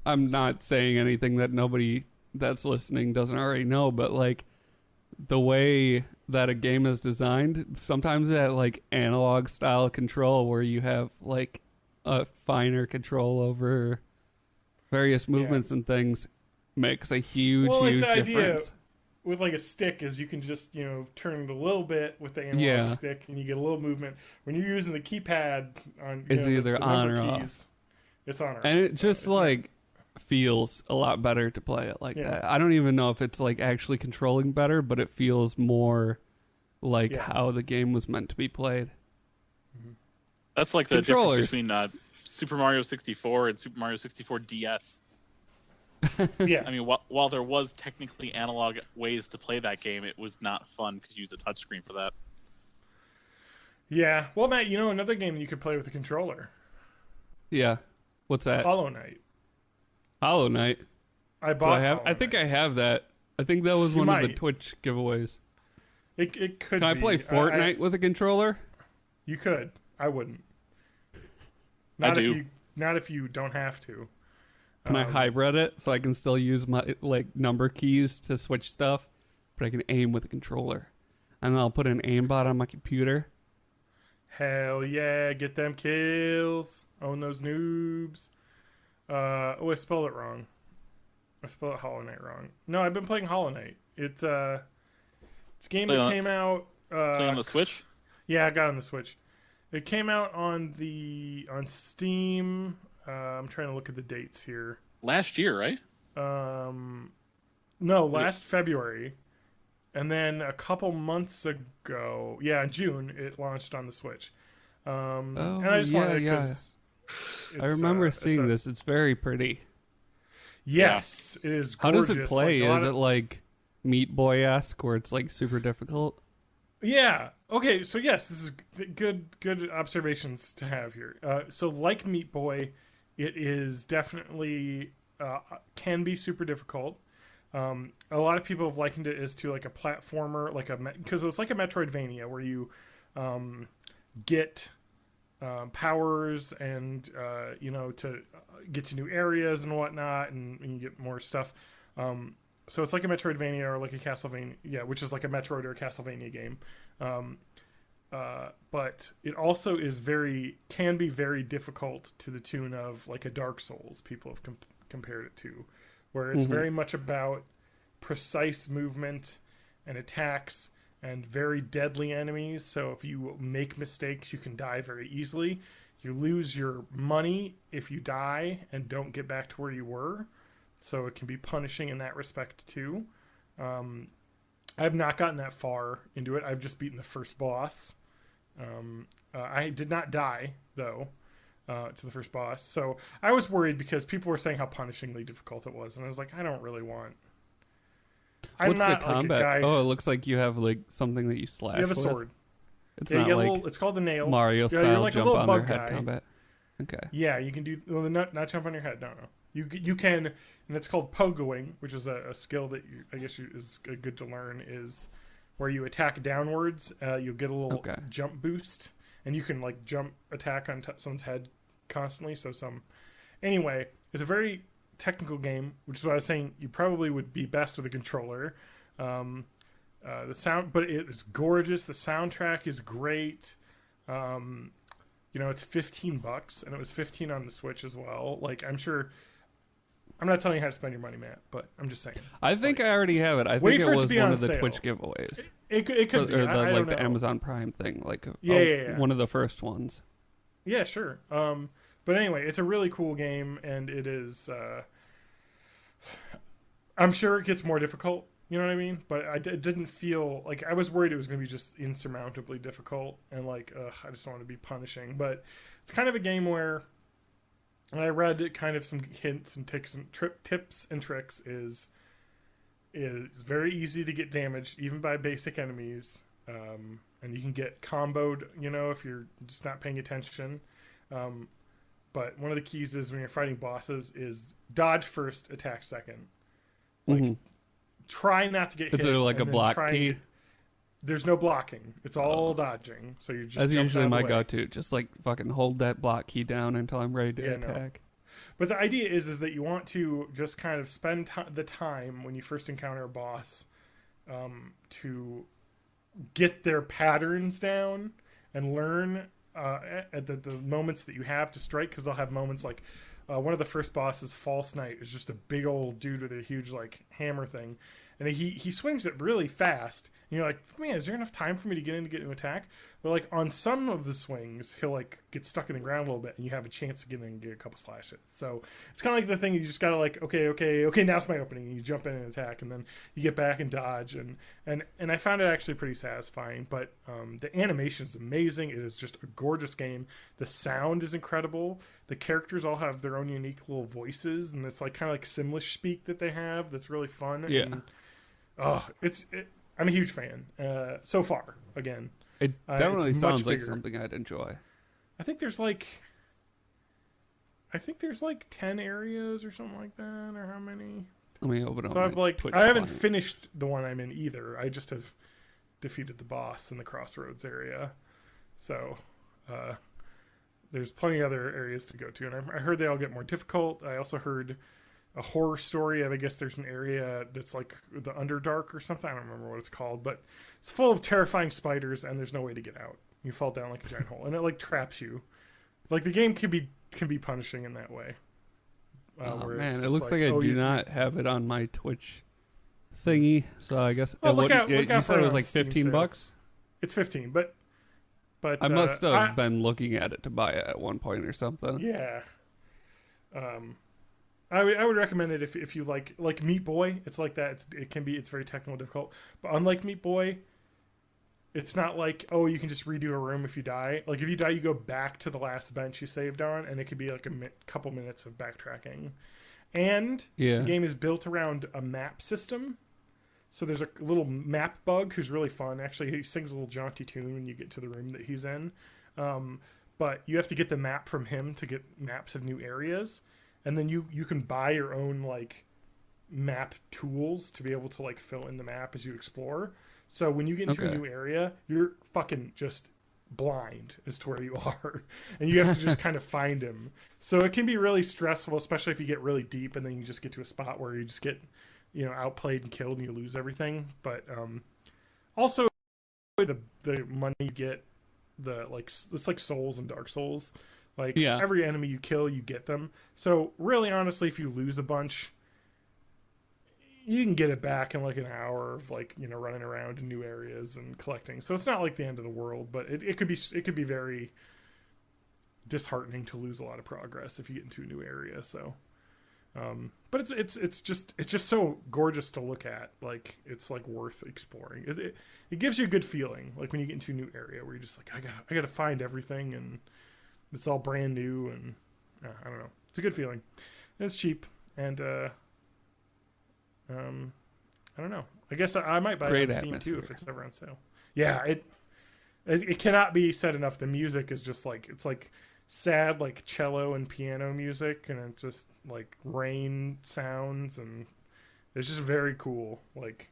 I'm not saying anything that nobody that's listening doesn't already know, but like the way that a game is designed, sometimes that like analog style control where you have like a finer control over various movements and things makes a huge Well, like the idea difference. with like a stick is you can just turn it a little bit with the analog Yeah. stick and you get a little movement. When you're using the keypad on It's either the on number or off. keys, it's on or And off. it just it's not- like feels a lot better to play it like Yeah. that. I don't even know if it's like actually controlling better, but it feels more like Yeah. how the game was meant to be played. That's like the Controllers. difference between Super Mario 64 and Super Mario 64 DS. yeah. I mean, while there was technically analog ways to play that game, it was not fun because you use a touchscreen for that. Yeah. Well, Matt, another game you could play with a controller. Yeah. What's that? Hollow Knight. Hollow Knight. I Do bought. I have? Hollow I think Knight. I have that. I think that was You one of the might. Twitch giveaways. It could. Can I be. play Fortnite with a controller? You could. I wouldn't. I Not do. if you. Not if you don't have to. Can I hybrid it so I can still use my like number keys to switch stuff, but I can aim with a controller, and then I'll put an aimbot on my computer. Hell yeah! Get them kills. Own those noobs. I spelled it wrong. I spelled Hollow Knight wrong. No, I've been playing Hollow Knight. It's a game that came out. Playing on the Switch? Yeah, I got it on the Switch. It came out on Steam. I'm trying to look at the dates here. Last year, right? No, last February. And then a couple months ago, in June, it launched on the Switch. And I just wanted because I remember seeing this. It's very pretty. Yes, it is gorgeous. How does it play? Is it like Meat Boy-esque where it's like super difficult? Yeah. Okay, so yes, this is good observations to have here. So like Meat Boy, it is definitely can be super difficult. A lot of people have likened it as to like a platformer, because it's like a Metroidvania where you get powers and to get to new areas and whatnot, and you get more stuff. So it's like a Metroidvania or like a Castlevania, which is like a Metroid or a Castlevania game. But it also can be very difficult to the tune of like a Dark Souls. People have compared it to, where it's very much about precise movement and attacks and very deadly enemies. So if you make mistakes, you can die very easily. You lose your money if you die and don't get back to where you were. So it can be punishing in that respect too. I have not gotten that far into it. I've just beaten the first boss. I did not die, though, to the first boss. So I was worried because people were saying how punishingly difficult it was. And I was like, I don't really want... What's the combat? Like it looks like you have like something that you slash with. You have a sword. It's not like it's called the nail. Mario style you're like jump on their head combat. Okay. Yeah, you can do... Well, not jump on your head. No. You can... And it's called pogoing, which is a skill that is good to learn, is where you attack downwards. You'll get a little jump boost. And you can like jump attack on someone's head constantly. Anyway, it's a very technical game, which is what I was saying. You probably would be best with a controller. The sound, but it is gorgeous. The soundtrack is great. It's $15, and it was $15 on the Switch as well. Like, I'm sure. I'm not telling you how to spend your money, Matt, but I'm just saying. I think I already have it. I think it was one of the Twitch giveaways. It could be. Or the Amazon Prime thing, like one of the first ones. Yeah, sure. But anyway, it's a really cool game, and it is. I'm sure it gets more difficult. You know what I mean? But it didn't feel like I was worried it was going to be just insurmountably difficult, and like, I just don't want to be punishing. But it's kind of a game where. And I read kind of some hints and tips and tricks is very easy to get damaged even by basic enemies, and you can get comboed, if you're just not paying attention. But one of the keys is when you're fighting bosses is dodge first, attack second. Like try not to get hit. Is it like a block key? There's no blocking. It's all dodging. So you're just that's usually my go-to. Just like fucking hold that block key down until I'm ready to attack. No. But the idea is that you want to just kind of spend the time when you first encounter a boss to get their patterns down and learn at the moments that you have to strike, because they'll have moments like one of the first bosses, False Knight, is just a big old dude with a huge like hammer thing, and he swings it really fast. And you're like, man, is there enough time for me to get an attack? But like on some of the swings, he'll like get stuck in the ground a little bit, and you have a chance to get in and get a couple slashes. So it's kind of like the thing you just gotta like, okay, now's my opening. And you jump in and attack, and then you get back and dodge, and I found it actually pretty satisfying. But the animation is amazing. It is just a gorgeous game. The sound is incredible. The characters all have their own unique little voices, and it's like kind of like Simlish speak that they have. That's really fun. Yeah. And, I'm a huge fan. So far, again, it definitely sounds like something I'd enjoy. I think there's like 10 areas or something like that, or how many? Let me open up. So I haven't finished the one I'm in either. I just have defeated the boss in the Crossroads area. So there's plenty of other areas to go to, and I heard they all get more difficult. I also heard a horror story. I guess there's an area that's like the Underdark or something. I don't remember what it's called, but it's full of terrifying spiders, and there's no way to get out. You fall down like a giant hole, and it like traps you. Like the game can be punishing in that way. Oh where man, it's it just looks like I do not have it on my Twitch thingy. So I guess Well, look out you for said it was on like Steam $15. sale. It's 15, but I must have been looking at it to buy it at one point or something. Yeah. I would recommend it if you like Meat Boy. It's like that. It's very technical, difficult. But unlike Meat Boy, it's not like, oh, you can just redo a room if you die. Like if you die, you go back to the last bench you saved on, and it could be like a couple minutes of backtracking. And the game is built around a map system. So there's a little map bug who's really fun. Actually, he sings a little jaunty tune when you get to the room that he's in. But you have to get the map from him to get maps of new areas. And then you can buy your own like map tools to be able to like fill in the map as you explore. So when you get into a new area, you're fucking just blind as to where you are. And you have to just kind of find him. So it can be really stressful, especially if you get really deep and then you just get to a spot where you just get, outplayed and killed and you lose everything. But also the money you get, it's like Souls and Dark Souls. Like every enemy you kill, you get them. So really, honestly, if you lose a bunch, you can get it back in like an hour of running around in new areas and collecting. So it's not like the end of the world, but it could be very disheartening to lose a lot of progress if you get into a new area. So, but it's just so gorgeous to look at. Like it's like worth exploring. It gives you a good feeling, like when you get into a new area where you're just like, I gotta find everything, and it's all brand new, and I don't know. It's a good feeling. And it's cheap, and I don't know. I guess I might buy it on Steam too if it's ever on sale. Yeah, it cannot be said enough. The music is just like, it's like sad like cello and piano music, and it's just like rain sounds, and it's just very cool. Like,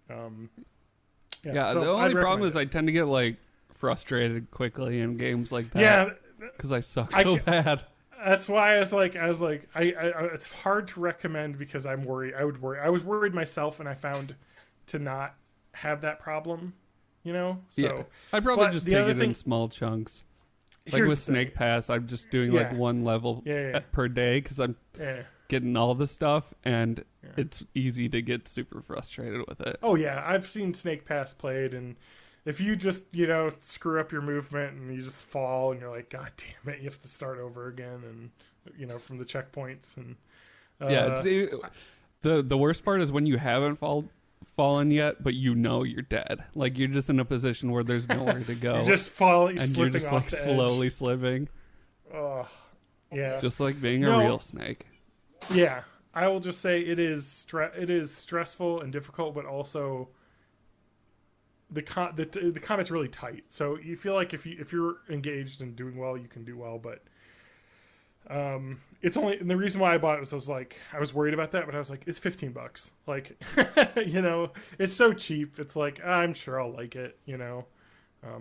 yeah. So the only problem is I tend to get like frustrated quickly in games like that. Yeah, because I suck so bad. That's why I was like, it's hard to recommend because I'm worried. I was worried myself, and I found to not have that problem, So I'd probably just take it in small chunks. Like with Snake Pass, I'm just doing like one level per day because I'm getting all the stuff, and it's easy to get super frustrated with it. Oh yeah, I've seen Snake Pass played, and if you just, screw up your movement and you just fall and you're like, God damn it, you have to start over again, and, from the checkpoints. And the worst part is when you haven't fallen yet, but you're dead. Like you're just in a position where there's nowhere to go. You just fall, and you're just like slowly slipping. Oh, yeah. Just like being a real snake. Yeah, I will just say it is stressful and difficult, but also the combat's really tight, so you feel like if you're engaged and doing well, you can do well. But it's only, and the reason why I bought it was I was worried about that, but I was like, it's $15. Like, it's so cheap. It's like, I'm sure I'll like it,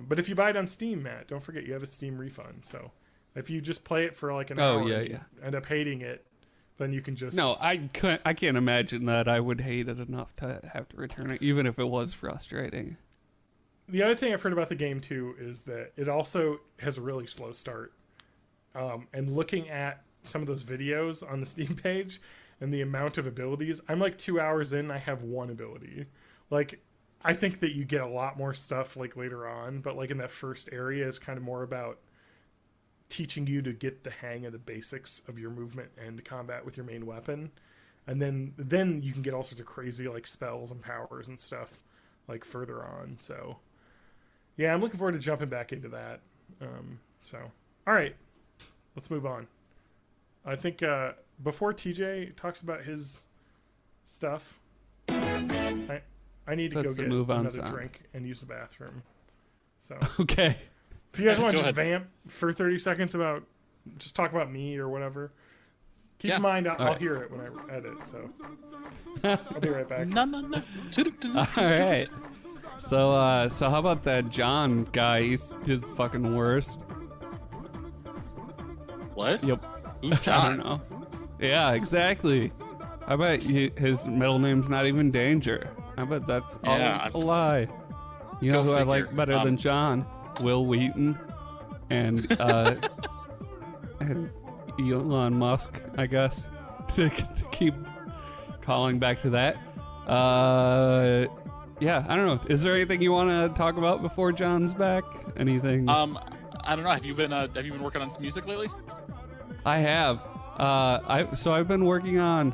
But if you buy it on Steam, Matt, don't forget you have a Steam refund. So if you just play it for like an hour and end up hating it, then you can just... No, I can't imagine that I would hate it enough to have to return it, even if it was frustrating. The other thing I've heard about the game, too, is that it also has a really slow start. And looking at some of those videos on the Steam page and the amount of abilities, I'm like 2 hours in, I have one ability. Like, I think that you get a lot more stuff, like, later on, but, like, in that first area is kind of more about teaching you to get the hang of the basics of your movement and combat with your main weapon. And then you can get all sorts of crazy, like, spells and powers and stuff, like, further on, so... Yeah, I'm looking forward to jumping back into that. All right, let's move on. I think before TJ talks about his stuff, I need to go get another drink and use the bathroom. So okay, if you guys want to just vamp for 30 seconds just talk about me or whatever. Keep in mind, I'll hear it when I edit. So I'll be right back. No. All right. So how about that John guy? He's the fucking worst. What? Yep. Who's John? I don't know. Yeah, exactly. I bet his middle name's not even Danger. I bet that's all a lie. You know who I like better than John? Will Wheaton. And Elon Musk, I guess, to keep calling back to that. Yeah, I don't know. Is there anything you want to talk about before John's back? Anything? I don't know. Have you been working on some music lately? I have. I've been working on.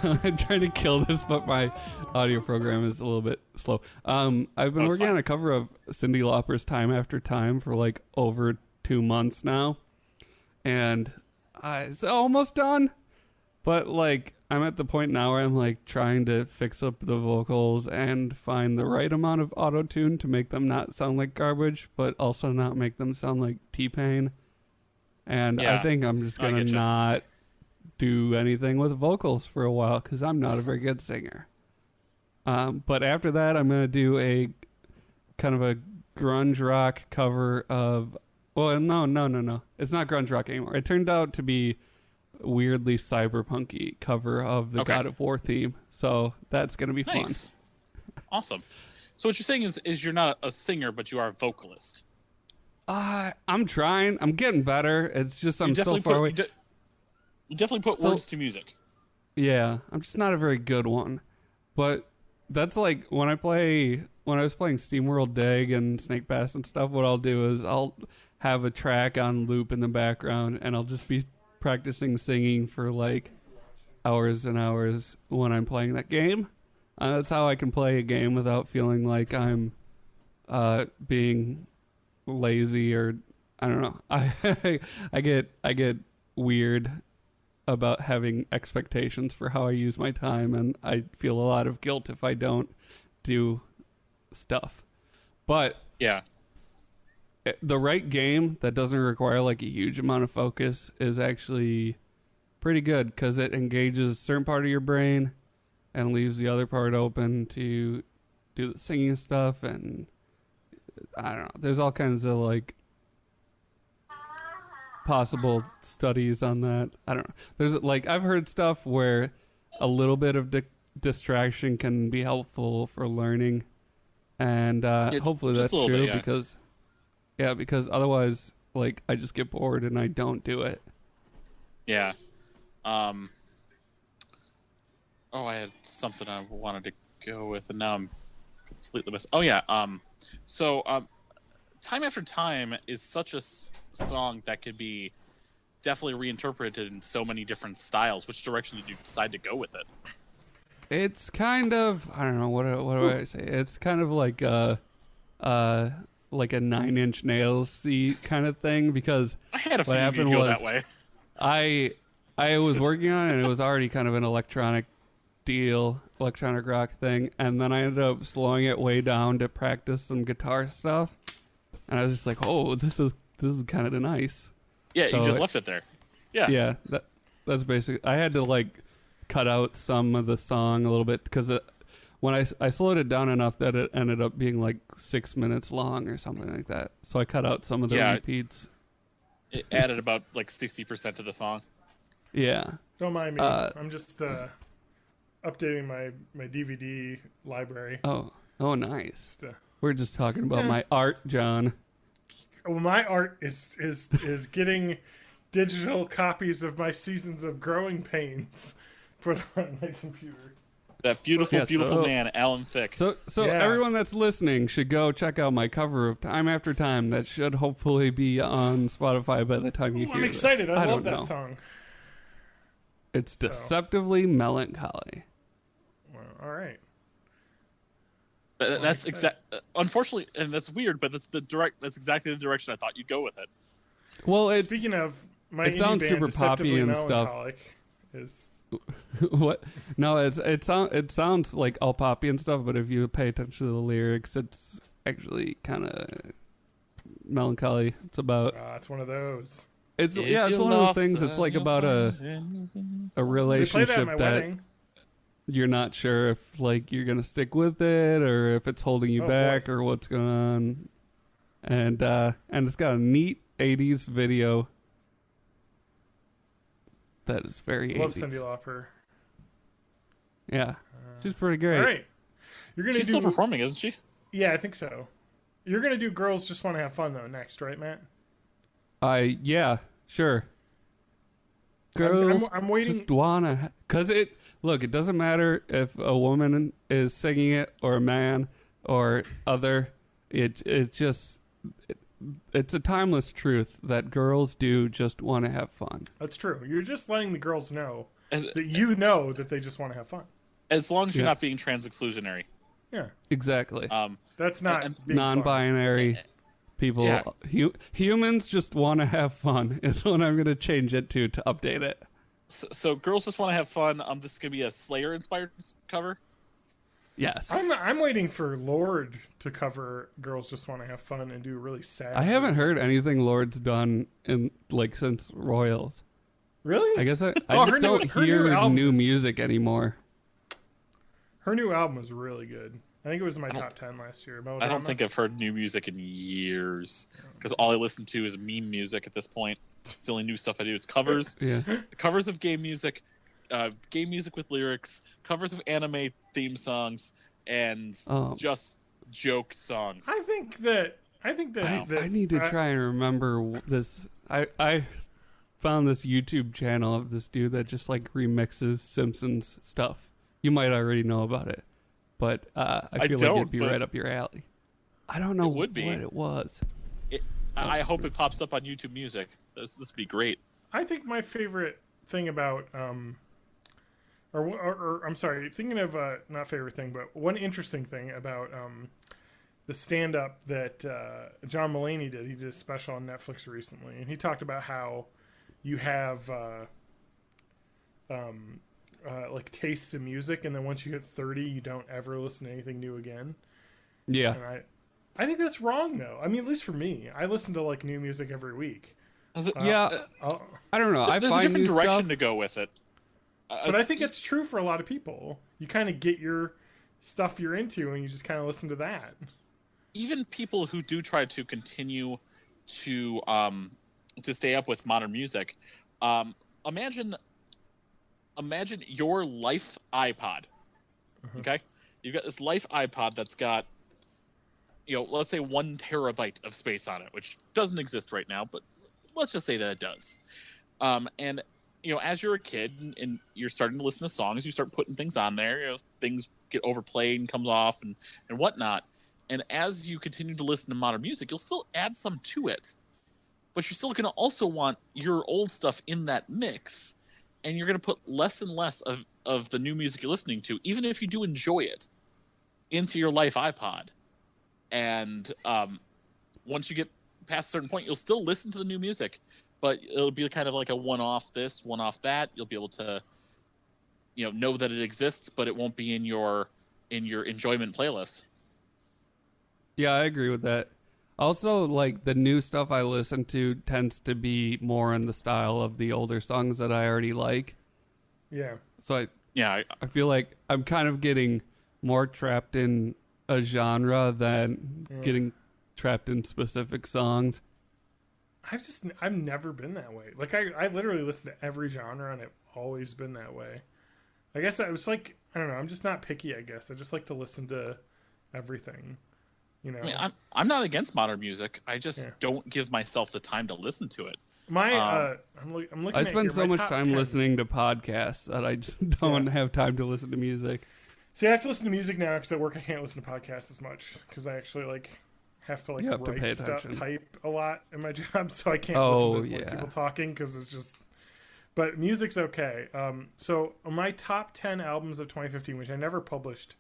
I'm trying to kill this, but my audio program is a little bit slow. I've been working on a cover of Cyndi Lauper's "Time After Time" for like over 2 months now, and it's almost done. But like, I'm at the point now where I'm like trying to fix up the vocals and find the right amount of auto-tune to make them not sound like garbage, but also not make them sound like T-Pain. And I think I'm just gonna not do anything with vocals for a while because I'm not a very good singer. But after that, I'm gonna do a kind of a grunge rock cover of. Well, no. It's not grunge rock anymore. It turned out to be weirdly cyberpunky cover of the God of War theme. So that's gonna be fun. Awesome. So what you're saying is you're not a singer, but you are a vocalist. I'm trying. I'm getting better. It's just I'm so far away. You definitely put words to music. Yeah, I'm just not a very good one. But that's like when I was playing SteamWorld Dig and Snake Pass and stuff, what I'll do is I'll have a track on loop in the background and I'll just be practicing singing for like hours and hours when I'm playing that game. And that's how I can play a game without feeling like I'm being lazy or I don't know. I get weird about having expectations for how I use my time, and I feel a lot of guilt if I don't do stuff. But yeah, the right game that doesn't require like a huge amount of focus is actually pretty good because it engages a certain part of your brain and leaves the other part open to do the singing stuff. And I don't know, there's all kinds of like possible studies on that. I don't know. There's like I've heard stuff where a little bit of distraction can be helpful for learning, and hopefully that's true because otherwise like I just get bored and I don't do it. Yeah. I had something I wanted to go with and now I'm completely missed. Oh yeah. Time After Time is such a song that could be definitely reinterpreted in so many different styles. Which direction did you decide to go with it? It's kind of, I don't know, what do I say? It's kind of like a 9 Inch Nails-y kind of thing because I had a what feeling you'd go that way. I was working on it and it was already kind of an electronic rock thing, and then I ended up slowing it way down to practice some guitar stuff. And I was just like, "Oh, this is kind of nice." Yeah, so you just left it there. Yeah. Yeah, that's basically. I had to like cut out some of the song a little bit because when I slowed it down enough that it ended up being like 6 minutes long or something like that. So I cut out some of the repeats. It added about like 60% to the song. Yeah. Don't mind me. I'm just updating my DVD library. Oh, nice. We're just talking about my art, John. Well, my art is getting digital copies of my Seasons of Growing Pains put on my computer. That beautiful man, Alan Thicke. So everyone that's listening should go check out my cover of Time After Time. That should hopefully be on Spotify by the time you hear I'm excited. This. I love that song. It's deceptively melancholy. Well, all right. That's unfortunately, and that's weird, but that's exactly the direction I thought you'd go with it. Well, speaking of my it sounds super poppy and stuff. What? No, it sounds like all poppy and stuff, but if you pay attention to the lyrics, it's actually kind of melancholy. It's about. It's one of those. It's one of those things. It's like about a relationship that wedding. You're not sure if like you're gonna stick with it or if it's holding you back or what's going on, and it's got a neat 80s video that is very 80s. Love Cyndi Lauper. Yeah, she's pretty great. All right, she's still performing, isn't she? Yeah, I think so. You're gonna do Girls Just Want to Have Fun though next, right, Matt? Yeah, sure. Girls I'm waiting. just wanna, cause it doesn't matter if a woman is singing it or a man or other. It's a timeless truth that girls do just want to have fun. That's true. You're just letting the girls know that you know that they just want to have fun. As long as you're not being trans-exclusionary. Yeah, exactly. that's not being non-binary fun. people. Yeah. Humans just want to have fun. Is what I'm going to change it to update it. So girls just want to have fun. This is gonna be a Slayer-inspired cover. Yes. I'm waiting for Lorde to cover "Girls Just Want to Have Fun" and do a really sad. I haven't heard anything Lord's done in since Royals. Really? I guess I Oh, just don't hear new music anymore. Her new album was really good. I think it was in my top 10 last year. I don't think I've heard new music in years because all I listen to is meme music at this point. It's the only new stuff I do. It's covers, covers of gay music with lyrics, covers of anime theme songs, and just joke songs. I think that I need to try and remember this. I found this YouTube channel of this dude that just remixes Simpsons stuff. You might already know about it, but I feel like it'd be right up your alley. I don't know what it was. I hope it pops up on YouTube Music. This would be great. I think my favorite thing about or I'm sorry, thinking of not favorite thing, but one interesting thing about the stand-up that John Mulaney did. He did a special on Netflix recently, and he talked about how you have tastes in music, and then once you hit 30, you don't ever listen to anything new again. Yeah. And I think that's wrong, though. I mean, at least for me, I listen to new music every week. I don't know. There's a different direction to go with it. But I think it's true for a lot of people. You kind of get your stuff you're into, and you just kind of listen to that. Even people who do try to continue to stay up with modern music, imagine your Life iPod. Okay, you've got this Life iPod that's got, let's say 1 terabyte of space on it, which doesn't exist right now, but let's just say that it does. And as you're a kid and you're starting to listen to songs, you start putting things on there. Things get overplayed and comes off and whatnot. And as you continue to listen to modern music, you'll still add some to it, but you're still going to also want your old stuff in that mix. And you're going to put less and less of the new music you're listening to, even if you do enjoy it, into your Life iPod. And once you get past a certain point, you'll still listen to the new music, but it'll be kind of like a one-off this, one-off that. You'll be able to, know that it exists, but it won't be in your enjoyment playlist. Yeah, I agree with that. Also, the new stuff I listen to tends to be more in the style of the older songs that I already like. Yeah. So I feel like I'm kind of getting more trapped in a genre than getting trapped in specific songs. I've never been that way. I literally listen to every genre, and I've always been that way. I guess I was I don't know, I'm just not picky, I guess. I just like to listen to everything. I mean, I'm not against modern music. I just don't give myself the time to listen to it. I'm looking. I spend so much time 10. listening to podcasts that I just don't have time to listen to music. See, I have to listen to music now because at work I can't listen to podcasts as much because I actually have to write stuff, type a lot in my job, so I can't listen to people talking because it's just. But music's okay. So my top 10 albums of 2015, which I never published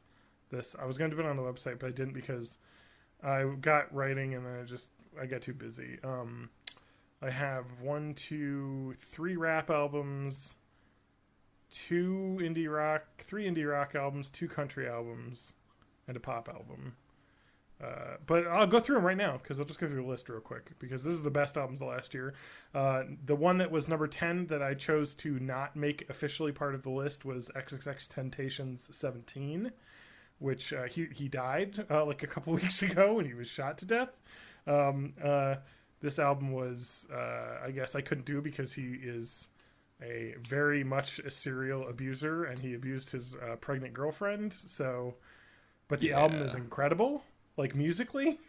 this. I was going to do it on the website, but I didn't because I got writing and then I got too busy. I have 3 rap albums, 3 indie rock albums, 2 country albums, and a pop album. But I'll go through them right now because I'll just go through the list real quick because this is the best albums of last year. The one that was number 10 that I chose to not make officially part of the list was XXXTentacion's 17, which he died a couple weeks ago when he was shot to death. This album was, I guess I couldn't do because he is a very much a serial abuser and he abused his pregnant girlfriend. But the album is incredible, musically,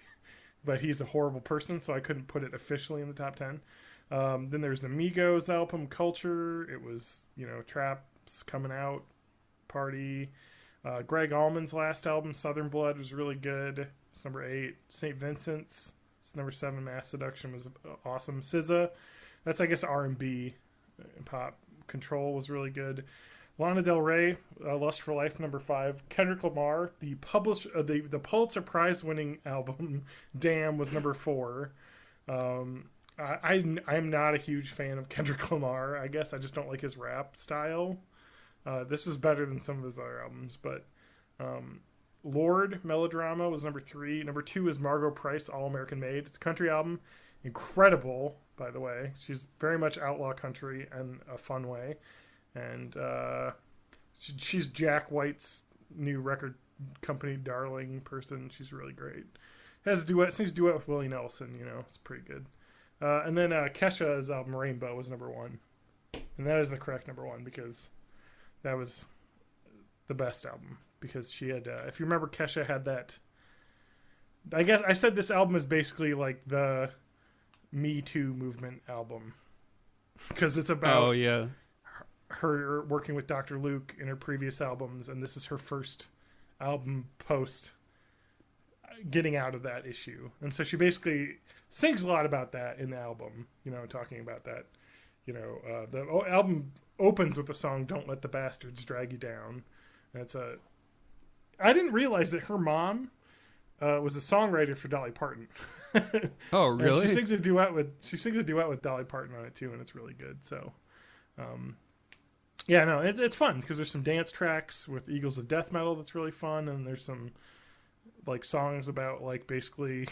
but he's a horrible person, so I couldn't put it officially in the top 10. Then there's the Migos album Culture. It was, Trap's coming out party. Greg Allman's last album Southern Blood was really good. It's number 8. St. Vincent's, it's number 7. Mass Seduction was awesome. SZA, that's I guess R&B and pop. Control was really good. Lana Del Rey, Lust for Life, number 5. Kendrick Lamar, the Pulitzer Prize winning album Damn was number 4. I'm not a huge fan of Kendrick Lamar. I guess I just don't like his rap style. This is better than some of his other albums, but Lord Melodrama was number 3. Number 2 is Margot Price, All American Made. It's a country album. Incredible, by the way. She's very much outlaw country in a fun way. And she's Jack White's new record company darling person. She's really great. Sings duet with Willie Nelson, it's pretty good. And then Kesha's album Rainbow was number 1. And that is the correct number 1 because that was the best album. Because she had, if you remember, Kesha had that. I guess I said this album is basically like the Me Too movement album. Because it's about her working with Dr. Luke in her previous albums. And this is her first album post getting out of that issue. And so she basically sings a lot about that in the album, talking about that. The album opens with the song Don't Let the Bastards Drag You Down. And I didn't realize that her mom was a songwriter for Dolly Parton. Oh, really? And she sings a duet with Dolly Parton on it too, and it's really good. So it's fun because there's some dance tracks with Eagles of Death Metal that's really fun, and there's some like songs about like basically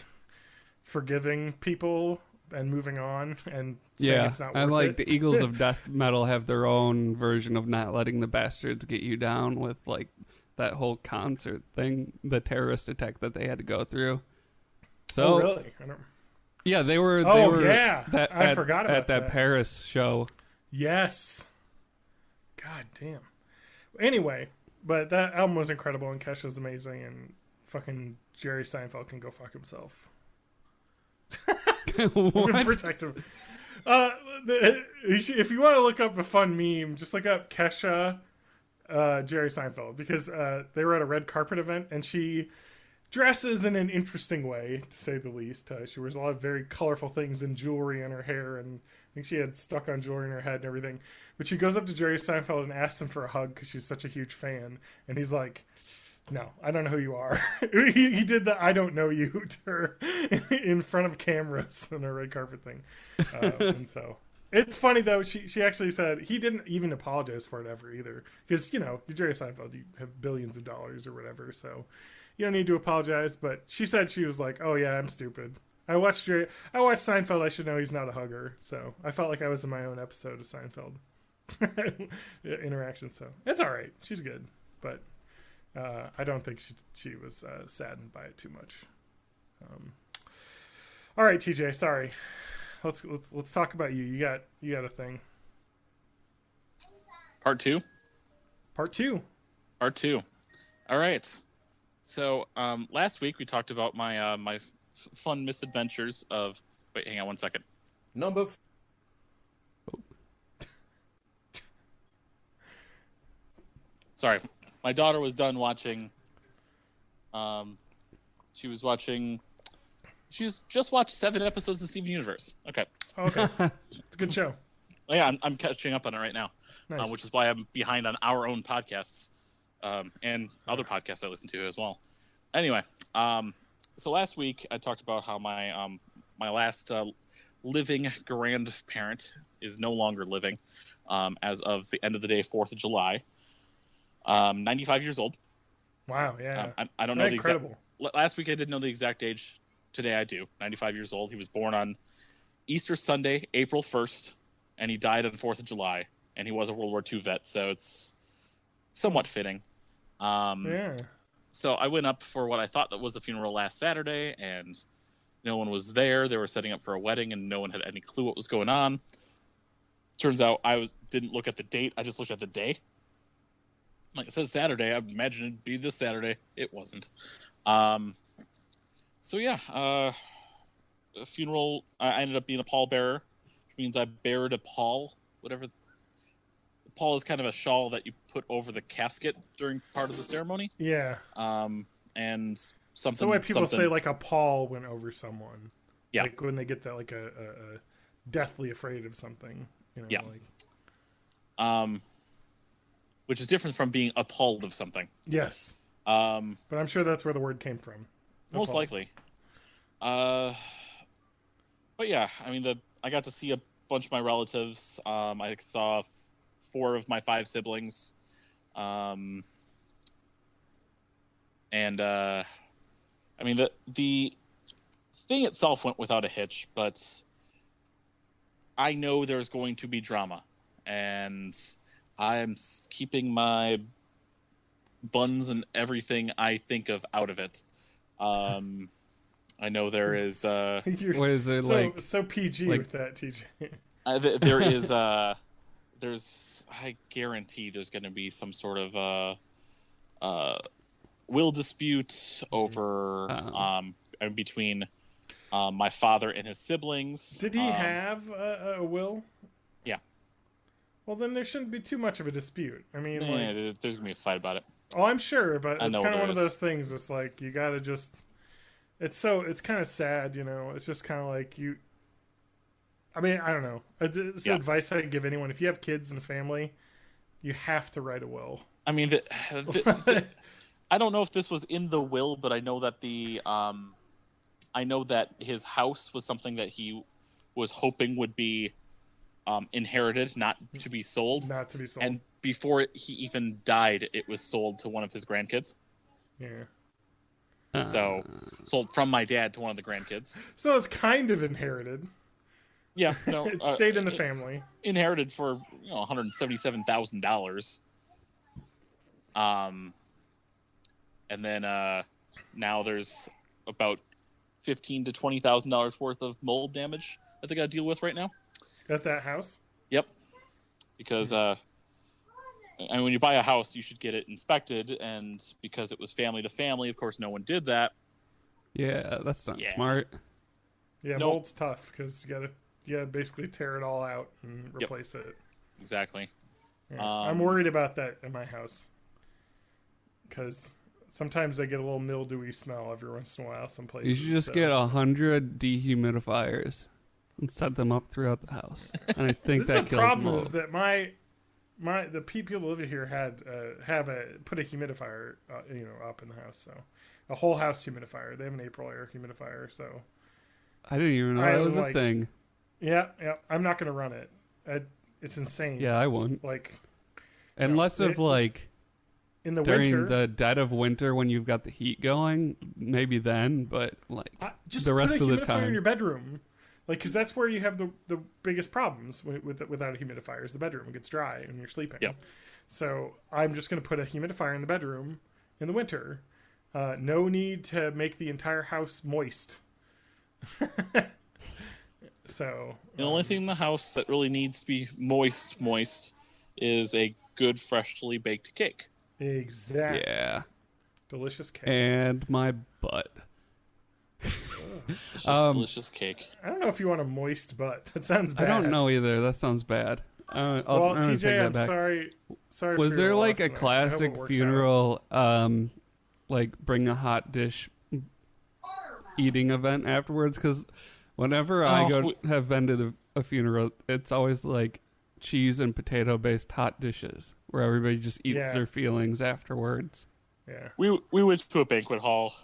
forgiving people and moving on and saying it's not worth and like it. the Eagles of Death Metal have their own version of Not Letting the Bastards Get You Down with like that whole concert thing, the terrorist attack that they had to go through. So really? Yeah, they were. I forgot about that Paris show. Yes. God damn. Anyway, but that album was incredible, and Kesha's amazing, and fucking Jerry Seinfeld can go fuck himself. What? Protect him. If you want to look up a fun meme, just look up Kesha, Jerry Seinfeld, because they were at a red carpet event, and she dresses in an interesting way, to say the least. She wears a lot of very colorful things and jewelry in her hair, and I think she had stuck-on jewelry in her head and everything. But she goes up to Jerry Seinfeld and asks him for a hug because she's such a huge fan, and he's like, "No, I don't know who you are." he did the "I don't know you" to her in front of cameras on a red carpet thing. And so it's funny though. She actually said he didn't even apologize for it ever either, because you're Jerry Seinfeld, you have billions of dollars or whatever, so you don't need to apologize. But she said she was like, "Oh yeah, I'm stupid. I watched Seinfeld. I should know he's not a hugger." So I felt like I was in my own episode of Seinfeld interaction. So it's all right. She's good, but I don't think she was saddened by it too much. All right, TJ. Sorry. Let's talk about you. You got a thing. Part two. All right. So last week we talked about my my fun misadventures of. Wait, hang on 1 second. Sorry, my daughter was done watching. She's just watched 7 episodes of Steven Universe. Okay. Okay. It's a good show. Well, yeah, I'm catching up on it right now, Nice. which is why I'm behind on our own podcasts and other podcasts I listen to as well. Anyway, so last week I talked about how my my last living grandparent is no longer living as of the end of the day, 4th of July. 95 years old. Wow, yeah. I don't know the exact. Incredible. Last week I didn't know the exact age. Today I do. 95 years old. He was born on Easter Sunday, April 1st, and he died on 4th of July. And he was a World War II vet, so it's somewhat fitting. Yeah. So I went up for what I thought that was a funeral last Saturday, and no one was there. They were setting up for a wedding, and no one had any clue what was going on. Turns out didn't look at the date. I just looked at the day. Like it says Saturday, I imagine it'd be this Saturday. It wasn't. So yeah, a funeral. I ended up being a pallbearer means I bared a pall. Whatever. The pall is kind of a shawl that you put over the casket during part of the ceremony. Yeah. And It's something. the way people something, say like a pall went over someone. Yeah. Like when they get that like a deathly afraid of something. You know, Yeah. Like... which is different from being appalled of something. Yes. But I'm sure that's where the word came from. Most Appalled. likely. But yeah, I mean, I got to see a bunch of my relatives. I saw 4 of my 5 siblings. And I mean, the thing itself went without a hitch, but I know there's going to be drama, and I'm keeping my buns and everything I think of out of it. I know there is. What is it like? So PG like- with that, TJ. There is. There's. I guarantee there's going to be some sort of will dispute over between my father and his siblings. Did he have a will? Yeah. Well, then there shouldn't be too much of a dispute. I mean, like, Yeah, there's gonna be a fight about it. oh, I'm sure, but I it's know kind of there one of is. those things. It's like you gotta just. It's kind of sad, you know. It's just kind of like you. I mean, I don't know. It's advice I'd give anyone. If you have kids and a family, you have to write a will. I mean, I don't know if this was in the will, but I know that I know that his house was something that he was hoping would be inherited, not to be sold. Not to be sold. And before he even died, it was sold to one of his grandkids. Yeah. So sold from my dad to one of the grandkids. So it's kind of inherited. Yeah, no, It stayed in the family. Inherited for $177,000. And then now there's about $15,000 to $20,000 worth of mold damage that they got to deal with right now. At that house? Yep, because and when you buy a house, you should get it inspected, and because it was family to family, of course, no one did that. Yeah, that's not Yeah. smart. Yeah, Nope. mold's tough because you gotta basically tear it all out and replace it. Exactly. Yeah. I'm worried about that in my house because sometimes I get a little mildewy smell every once in a while. Some places You should just get 100 dehumidifiers and set them up throughout the house. And I think This is that the kills problem mold. is that the people who live here had put a humidifier up in the house, so a whole house humidifier. They have an April air humidifier, so I didn't even know I that was was a like- thing. yeah. I'm not gonna run it. It's insane. Yeah, I won't. Like Unless it- in the during winter, the dead of winter when you've got the heat going, maybe then, but like just the rest put a of the humidifier in time. your bedroom, like because that's where you have the biggest problems without a humidifier is the bedroom. It gets dry when you're sleeping. Yep. So I'm just going to put a humidifier in the bedroom in the winter. No need to make the entire house moist. So The only thing in the house that really needs to be moist, is a good freshly baked cake. exactly, Yeah. delicious cake. And my butt. It's just delicious cake. I don't know if you want a moist butt. That sounds bad. I don't know either. That sounds bad. I'm Well, gonna take TJ, that I'm back. sorry. Sorry. Was for there your like loss, a and I hope it classic works out. funeral, like bring a hot dish eating event afterwards? Because whenever I have been to a funeral, it's always like cheese and potato based hot dishes where everybody just eats Yeah. their feelings afterwards. Yeah. We went to a banquet hall,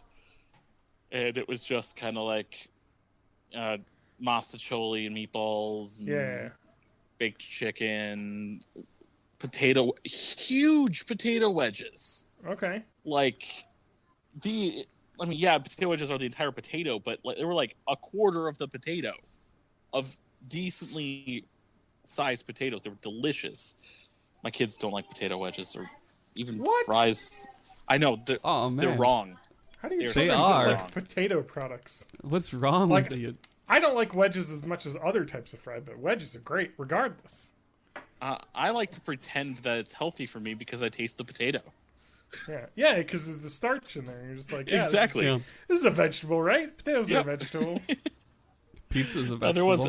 and it was just kind of like masticholi and meatballs, and Yeah. baked chicken, huge potato wedges. Okay. Like potato wedges are the entire potato, but they were like a quarter of the potato, of decently sized potatoes. They were delicious. My kids don't like potato wedges or even What? fries. I know they're Man. wrong. How do you They children just are. like potato products? What's wrong Like- with you? I don't like wedges as much as other types of fry, but wedges are great regardless. I like to pretend that it's healthy for me because I taste the potato. Yeah. Yeah, because there's the starch in there. You're just like, yeah, Exactly. Yeah. This is a vegetable, right? Potatoes are a Yep. vegetable. Pizza's a vegetable. There was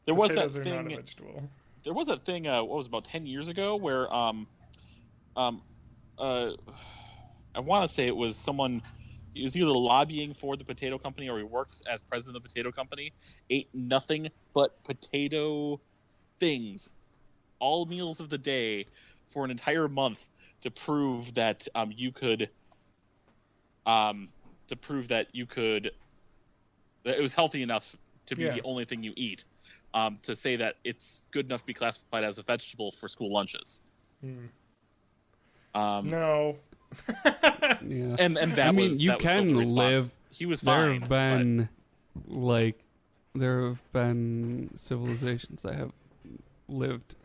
There was that Potatoes are not a thing. vegetable. There was that thing. What was it, about 10 years ago, where I want to say it was someone. He was either lobbying for the potato company or he works as president of the potato company. Ate nothing but potato things, all meals of the day, for an entire month to prove that you could. To prove that you could. That it was healthy enough to be the only thing you eat. To say that it's good enough to be classified as a vegetable for school lunches. No. Yeah. And that I mean, was you that was still can the response. live. He was There fine. have been there have been civilizations that have lived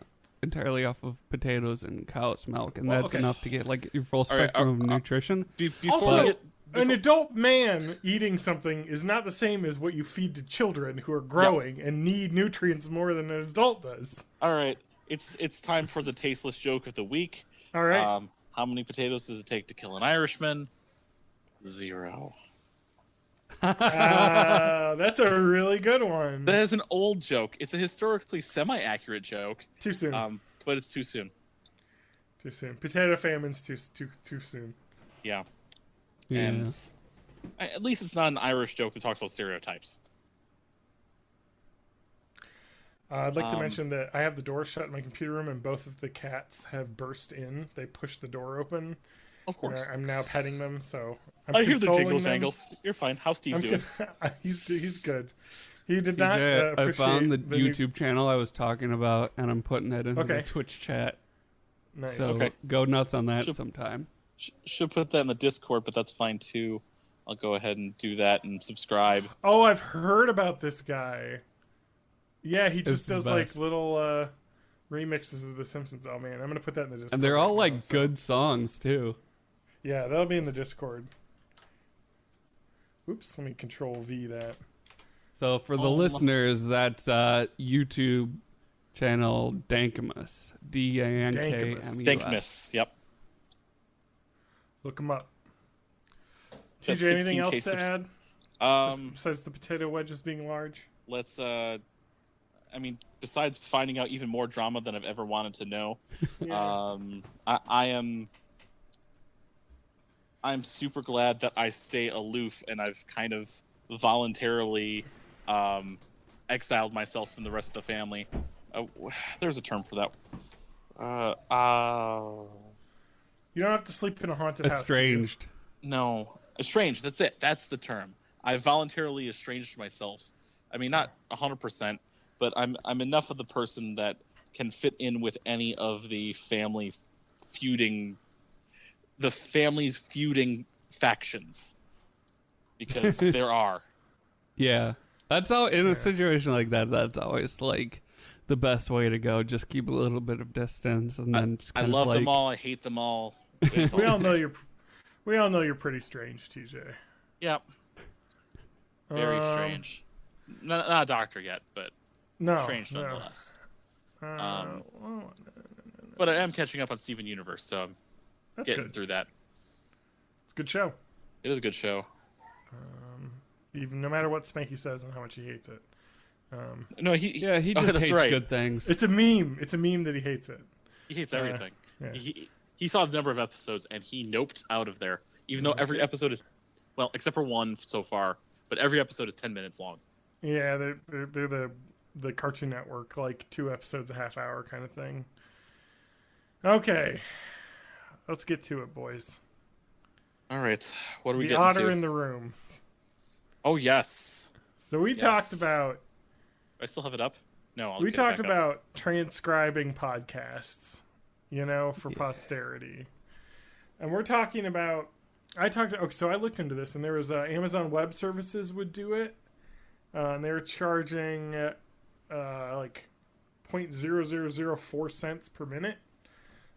entirely off of potatoes and cow's milk, and that's enough to get like your full spectrum of nutrition. Also, an adult man eating something is not the same as what you feed to children who are growing and need nutrients more than an adult does. All right, it's time for the tasteless joke of the week. All right. How many potatoes does it take to kill an Irishman? 0. That's a really good one. That is an old joke. It's a historically semi-accurate joke. Too soon. But it's too soon. Too soon. Potato famine's too soon. Yeah. Yeah. And at least it's not an Irish joke that talks about stereotypes. I'd like to mention that I have the door shut in my computer room, and both of the cats have burst in. They pushed the door open. Of course. I'm now petting them, so I hear the jingles angles. You're fine. How's Steve doing? He's good. He did TJ, not appreciate I found the new... YouTube channel I was talking about, and I'm putting it into the Twitch chat. Nice. So go nuts on that sometime. Should put that in the Discord, but that's fine too. I'll go ahead and do that and subscribe. Oh, I've heard about this guy. Yeah, he just does like little remixes of The Simpsons. Oh man, I'm gonna put that in the Discord. And they're all like good songs too. Yeah, that'll be in the Discord. Oops, let me Control V that. So for the listeners, that's YouTube channel Dankamus. Dankamus. Dankamus. Yep. Look him up. TJ, anything else to add? Besides the potato wedges being large? Let's I mean, besides finding out even more drama than I've ever wanted to know, I'm super glad that I stay aloof, and I've kind of voluntarily exiled myself from the rest of the family. There's a term for that. You don't have to sleep in a haunted house. Estranged. No, estranged. That's it. That's the term. I voluntarily estranged myself. I mean, not 100%, but I'm enough of the person that can fit in with any of the family's feuding factions, because there are. Yeah, that's how in a situation like that. That's always like the best way to go. Just keep a little bit of distance, and then just I love them all. I hate them all. We all know you're pretty strange, TJ. Yep. Very strange. Not a doctor yet, but strange nonetheless. But I am catching up on Steven Universe, so I'm getting through that. It's a good show. It is a good show. Even no matter what Spanky says and how much he hates it. No, he just hates good things. It's a meme. It's a meme that he hates it. He hates everything. Yeah. He saw a number of episodes and he noped out of there. Even though every episode is, well, except for one so far, but every episode is 10 minutes long. Yeah, they're the Cartoon Network, like 2 episodes a half hour kind of thing. Okay, let's get to it, boys. All right, what are we the getting otter to? in the room. Oh yes. So we talked about. I still have it up. No, we talked about transcribing podcasts, for posterity, and we're talking about. So I looked into this, and there was Amazon Web Services would do it, and they were charging like 0.0004 cents per minute.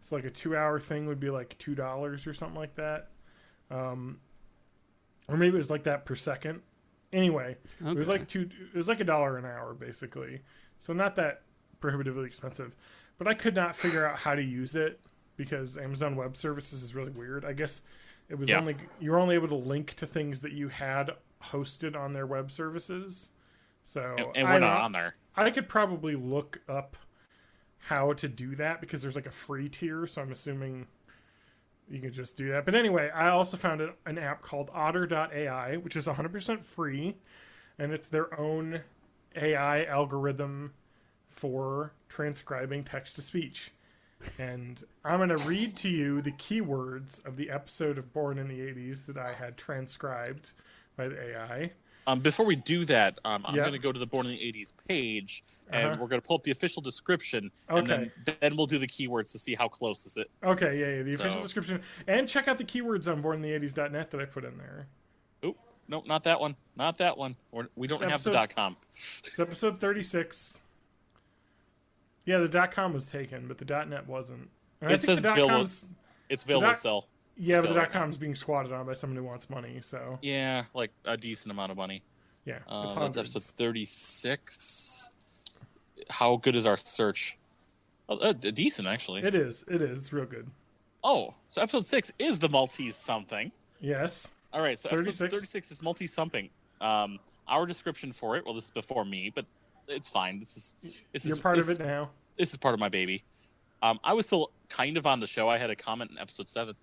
So like a 2-hour thing would be like $2 or something like that, or maybe it was like that per second. Anyway, It was like $1 an hour basically, so not that prohibitively expensive. But I could not figure out how to use it because Amazon Web Services is really weird. I guess it was you were only able to link to things that you had hosted on their web services. So and we're not on there. I could probably look up how to do that because there's like a free tier, so I'm assuming you can just do that. But anyway, I also found an app called Otter.ai, which is 100% free, and it's their own AI algorithm for transcribing text to speech. And I'm going to read to you the keywords of the episode of Born in the 80s that I had transcribed by the AI. Before we do that, I'm Yep. going to go to the Born in the 80s page, and we're going to pull up the official description, and Okay. then we'll do the keywords to see how close is it. Okay, yeah, the official description. And check out the keywords on borninthE80s.net that I put in there. Oh, no, not that one. Not that one. We don't have the .com. It's episode 36. Yeah, the .com was taken, but the .net wasn't. And It says the it's available to sell. Yeah, but So the right .com's being squatted on by someone who wants money, so... Yeah, like a decent amount of money. Yeah, it's That's hundreds. episode 36. How good is our search? Decent, actually. It is. It's real good. Oh, so episode 6 is the Maltese something. Yes. All right, so 36. episode 36 is Maltese something. Our description for it, well, this is before me, but it's fine. You're part of it now. This is part of my baby. I was still kind of on the show. I had a comment in episode 7.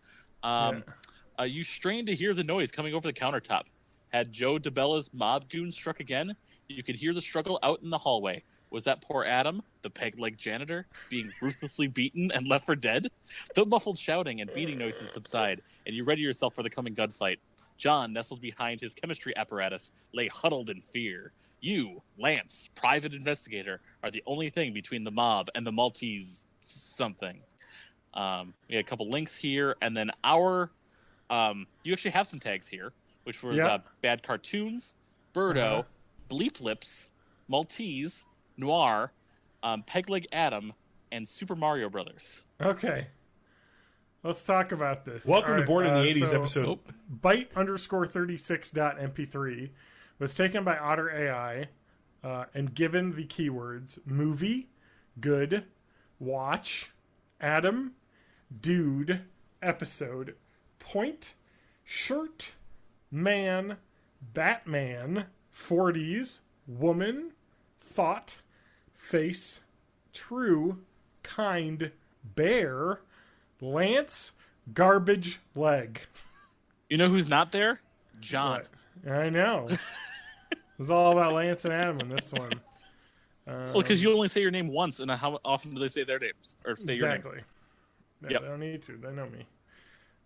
You strained to hear the noise coming over the countertop. Had Joe DeBella's mob goon struck again? You could hear the struggle out in the hallway. Was that poor Adam, the peg-leg janitor, being ruthlessly beaten and left for dead? The muffled shouting and beating noises subside, and you ready yourself for the coming gunfight. John, nestled behind his chemistry apparatus, lay huddled in fear. You, Lance, private investigator, are the only thing between the mob and the Maltese something. We had a couple links here, and then you actually have some tags here, which was Bad Cartoons, Birdo, Bleep Lips, Maltese, Noir, Pegleg Adam, and Super Mario Brothers. Okay. Let's talk about this. Welcome to Born in the 80s episode. Byte_36.mp3 was taken by Otter AI and given the keywords movie, good, watch, Adam, dude, episode, point, shirt, man, Batman, 40s, woman, thought, face, true, kind, bear, Lance, garbage, leg. You know who's not there? John. What? I know. It's all about Lance and Adam in this one. Well, because you only say your name once, and how often do they say their names or say your name? Exactly. Yeah, they don't need to. They know me.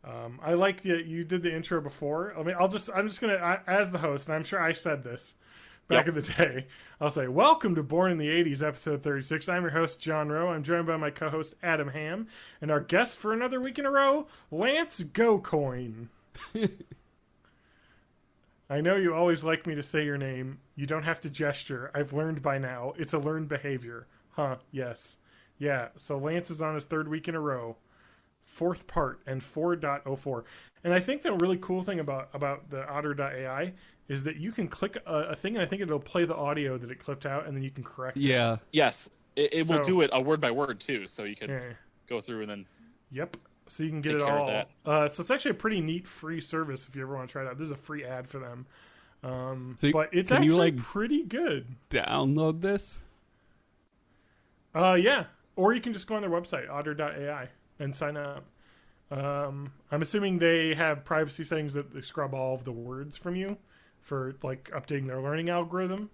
I like that you did the intro before. I mean, I'm just gonna, as the host, and I'm sure I said this back in the day. I'll say, "Welcome to Born in the 80s, episode 36. I'm your host, John Rowe. I'm joined by my co-host Adam Ham, and our guest for another week in a row, Lance GoCoin." I know you always like me to say your name. You don't have to gesture. I've learned by now. It's a learned behavior. Huh, yes. Yeah, so Lance is on his third week in a row. Fourth part and 4.04. And I think the really cool thing about the Otter.ai is that you can click a thing and I think it'll play the audio that it clipped out and then you can correct it. Yeah. Yes, it will do it a word by word too, so you can go through and then. Yep. So you can get Take it care all. of that. So it's actually a pretty neat free service if you ever want to try it out. This is a free ad for them. So but it's can actually you, like, pretty good. Download this? Yeah. Or you can just go on their website, otter.ai, and sign up. I'm assuming they have privacy settings that they scrub all of the words from you for like updating their learning algorithm.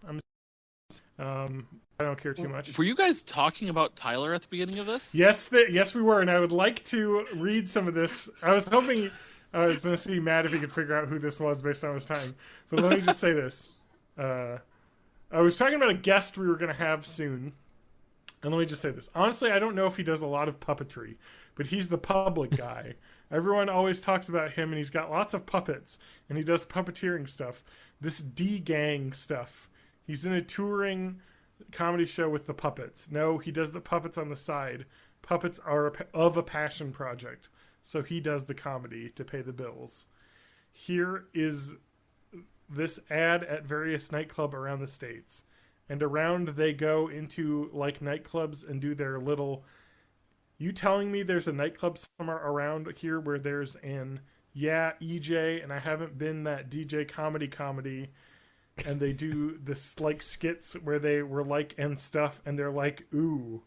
I don't care too much. Were you guys talking about Tyler at the beginning of this? Yes, yes, we were, and I would like to read some of this. I was hoping I was going to see Matt if he could figure out who this was based on his time. But let me just say this: I was talking about a guest we were going to have soon, and let me just say this. Honestly, I don't know if he does a lot of puppetry, but he's the public guy. Everyone always talks about him, and he's got lots of puppets, and he does puppeteering stuff. This D-gang stuff. He's in a touring comedy show with the puppets. No, he does the puppets on the side. Puppets are of a passion project, so he does the comedy to pay the bills. Here is this ad at various nightclubs around the States. And around they go into like nightclubs and do their little... You telling me there's a nightclub somewhere around here where there's an EJ and I haven't been that DJ comedy and they do this like skits where they were like and stuff, and they're like, ooh.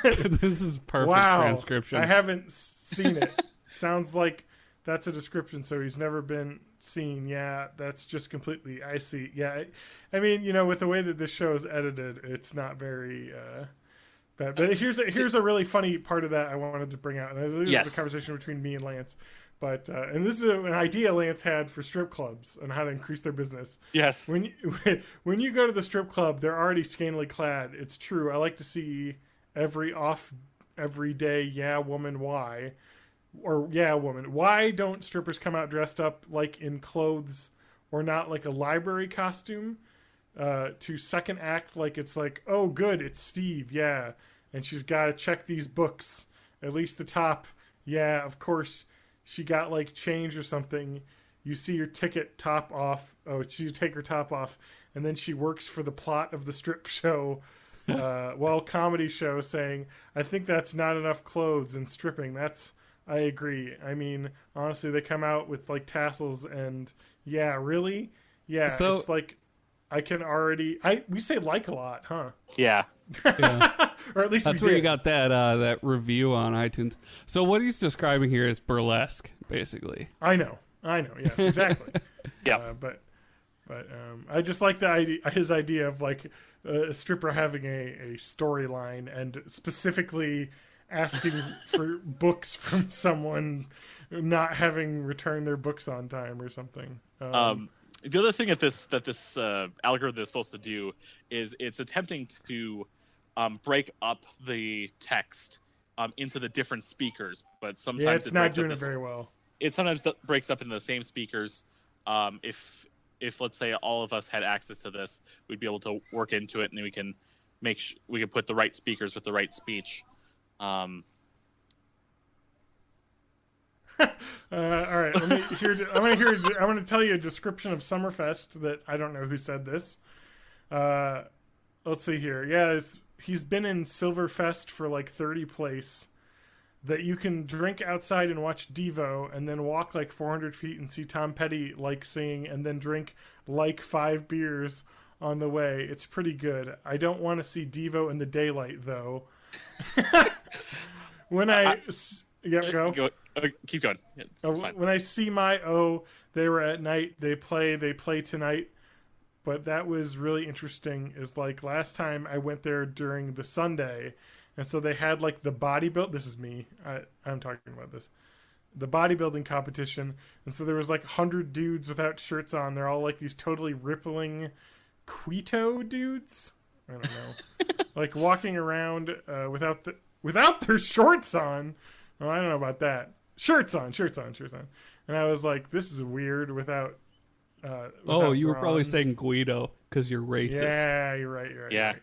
This is perfect transcription. I haven't seen it. Sounds like that's a description, so he's never been seen. Yeah, that's just completely, I see. Yeah, I mean, you know, with the way that this show is edited, it's not very bad. But here's a really funny part of that I wanted to bring out. And this is a conversation between me and Lance. But and this is an idea Lance had for strip clubs and how to increase their business. Yes. When you go to the strip club, they're already scantily clad. It's true. I like to see every day, yeah, woman, why? Or, yeah, woman. Why don't strippers come out dressed up like in clothes or not like a library costume to second act like it's like, oh, good, it's Steve, yeah. And she's got to check these books, at least the top. Yeah, of course, she got like change or something. You see your ticket top off. Oh, you take her top off. And then she works for the plot of the strip show. Comedy show saying, I think that's not enough clothes and stripping. I agree. I mean, honestly, they come out with like tassels and yeah, really? Yeah, so, it's like I can already we say like a lot, huh? Yeah. Or at least that's where you got that review on iTunes. So what he's describing here is burlesque, basically. I know. Yes, exactly. Yeah. But I just like his idea of like a stripper having a storyline and specifically asking for books from someone not having returned their books on time or something. The other thing that this algorithm is supposed to do is it's attempting to break up the text into the different speakers, but sometimes it's not doing it very well. It sometimes breaks up into the same speakers. If let's say all of us had access to this, we'd be able to work into it, and we can we can put the right speakers with the right speech. All right, I'm going to tell you a description of Summerfest that I don't know who said this. Let's see here. Yeah, he's been in Silverfest for like 30 place. That you can drink outside and watch Devo, and then walk like 400 feet and see Tom Petty like singing, and then drink like 5 beers on the way. It's pretty good. I don't want to see Devo in the daylight though. When go. Keep going. It's fine. When I see they were at night. They play tonight. But that was really interesting. Is like last time I went there during the Sunday. And so they had like the bodybuild. This is me. I'm talking about this. The bodybuilding competition. And so there was like 100 dudes without shirts on. They're all like these totally rippling Quito dudes. I don't know. Like walking around without their shorts on. Well, I don't know about that. Shirts on. And I was like, this is weird without you were probably saying Guido because you're racist. Yeah, you're right. Yeah. Right.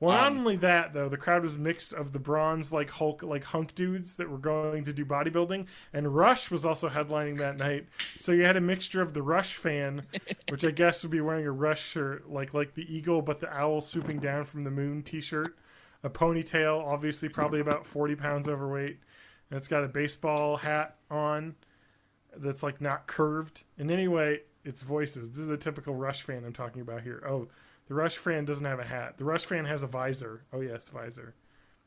Well, not only that, though, the crowd was mixed of the bronze, like Hulk, like hunk dudes that were going to do bodybuilding, and Rush was also headlining that night. So you had a mixture of the Rush fan, which I guess would be wearing a Rush shirt, like the eagle, but the owl swooping down from the moon T-shirt, a ponytail, obviously probably about 40 pounds overweight, and it's got a baseball hat on that's like not curved. And anyway, it's voices. This is the typical Rush fan I'm talking about here. Oh. The Rush fan doesn't have a hat. The Rush fan has a visor. Oh, yes, visor.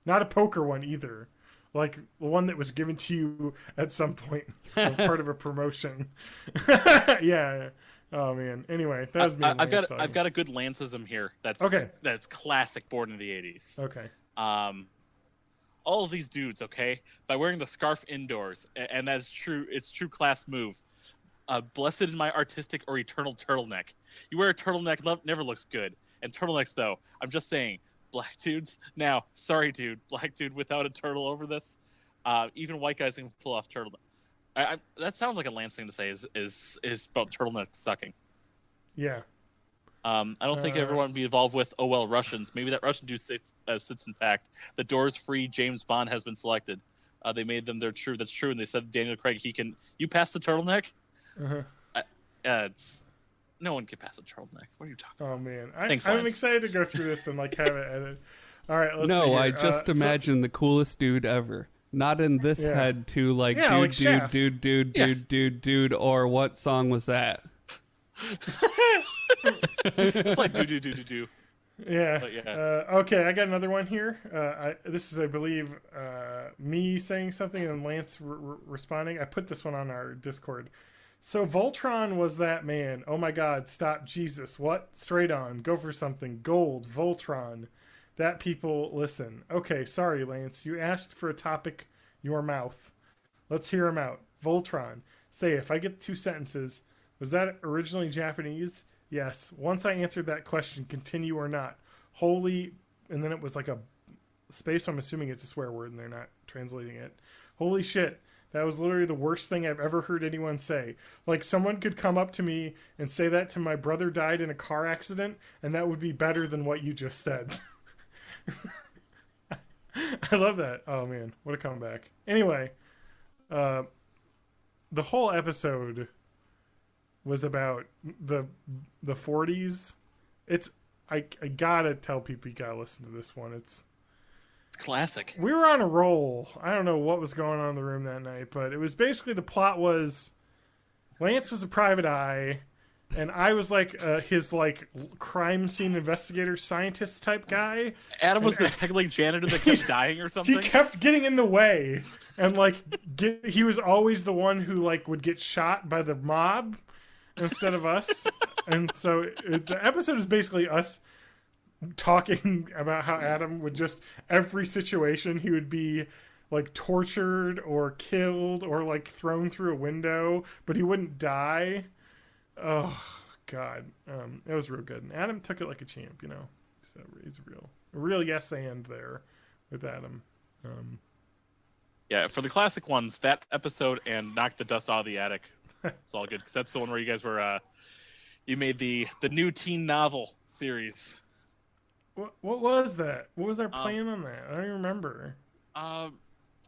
Not a poker one either. Like the one that was given to you at some point as part of a promotion. Yeah. Oh, man. Anyway, that was me. I've got a good Lanceism here. That's classic Born in the 80s. Okay. All of these dudes, okay, by wearing the scarf indoors, and that's true. It's true class move. Blessed in my artistic or eternal turtleneck. You wear a turtleneck, never looks good. And turtlenecks, though, I'm just saying, black dudes. Now, sorry, dude, black dude without a turtle over this. Even white guys can pull off turtleneck. That sounds like a Lance thing to say. Is about turtleneck sucking. Yeah. I don't think everyone would be involved with. Oh well, Russians. Maybe that Russian dude sits in fact. The Doors free James Bond has been selected. They made them their true. That's true, and they said Daniel Craig. You pass the turtleneck. It's no one can pass a turtleneck. What are you talking about? Oh man, I'm excited to go through this and like have it edited. All right, let's see here. I just imagine the coolest dude ever. Not in this head to like dude, or what song was that? It's like do. Yeah. But yeah. Okay, I got another one here. This is, I believe, me saying something and Lance responding. I put this one on our Discord. So Voltron was that man. Oh my God! Stop, Jesus! What? Straight on. Go for something. Gold. Voltron. That people listen. Okay, sorry, Lance. You asked for a topic. Your mouth. Let's hear him out. Voltron. Say, if I get 2 sentences, was that originally Japanese? Yes. Once I answered that question, continue or not. Holy, and then it was like a space, so I'm assuming it's a swear word and they're not translating it. Holy shit. That was literally the worst thing I've ever heard anyone say. Like, someone could come up to me and say that to my brother died in a car accident, and that would be better than what you just said. I love that. Oh, man. What a comeback. Anyway, the whole episode was about the 40s. I gotta tell people you gotta listen to this one. It's classic. We were on a roll. I don't know what was going on in the room that night, but it was basically, the plot was Lance was a private eye, and I was like his like crime scene investigator scientist type guy. Adam was the heckling janitor that kept dying or something. He kept getting in the way, and like he was always the one who like would get shot by the mob instead of us. And so the episode is basically us talking about how Adam would just, every situation he would be like tortured or killed or like thrown through a window, but he wouldn't die. Oh God, it was real good. And Adam took it like a champ, you know. So he's a real yes and there with Adam. Yeah, for the classic ones, that episode and Knock the Dust Out of the Attic. It's all good because that's the one where you guys were you made the new teen novel series. What was that? What was our plan on that? I don't even remember.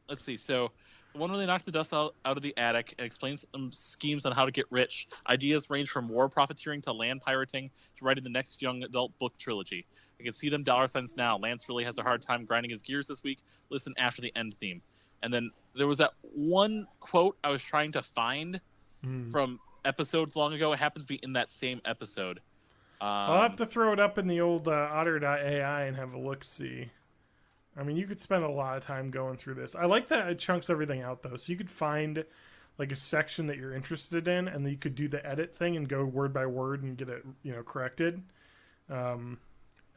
Let's see. So the one where they knock the dust out of the attic and explains some schemes on how to get rich. Ideas range from war profiteering to land pirating to writing the next young adult book trilogy. I can see them dollar signs now. Lance really has a hard time grinding his gears this week. Listen after the end theme. And then there was that one quote I was trying to find from episodes long ago. It happens to be in that same episode. I'll have to throw it up in the old otter.ai and have a look-see. I mean, you could spend a lot of time going through this. I like that it chunks everything out, though. So you could find like a section that you're interested in, and then you could do the edit thing and go word by word and get it, you know, corrected. And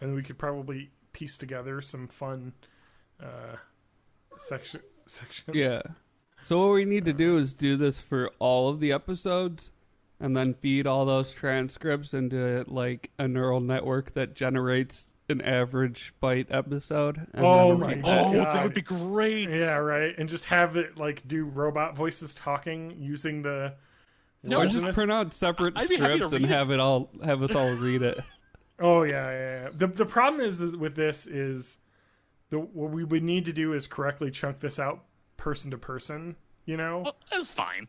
we could probably piece together some fun section. Yeah. So what we need to do is do this for all of the episodes, and then feed all those transcripts into like a neural network that generates an average byte episode. And that would be great. Yeah, right. And just have it like do robot voices talking using the. No, or just print out separate scripts and have us all read it. Oh yeah. The problem is with this is what we would need to do is correctly chunk this out person to person. You know, well, that's fine.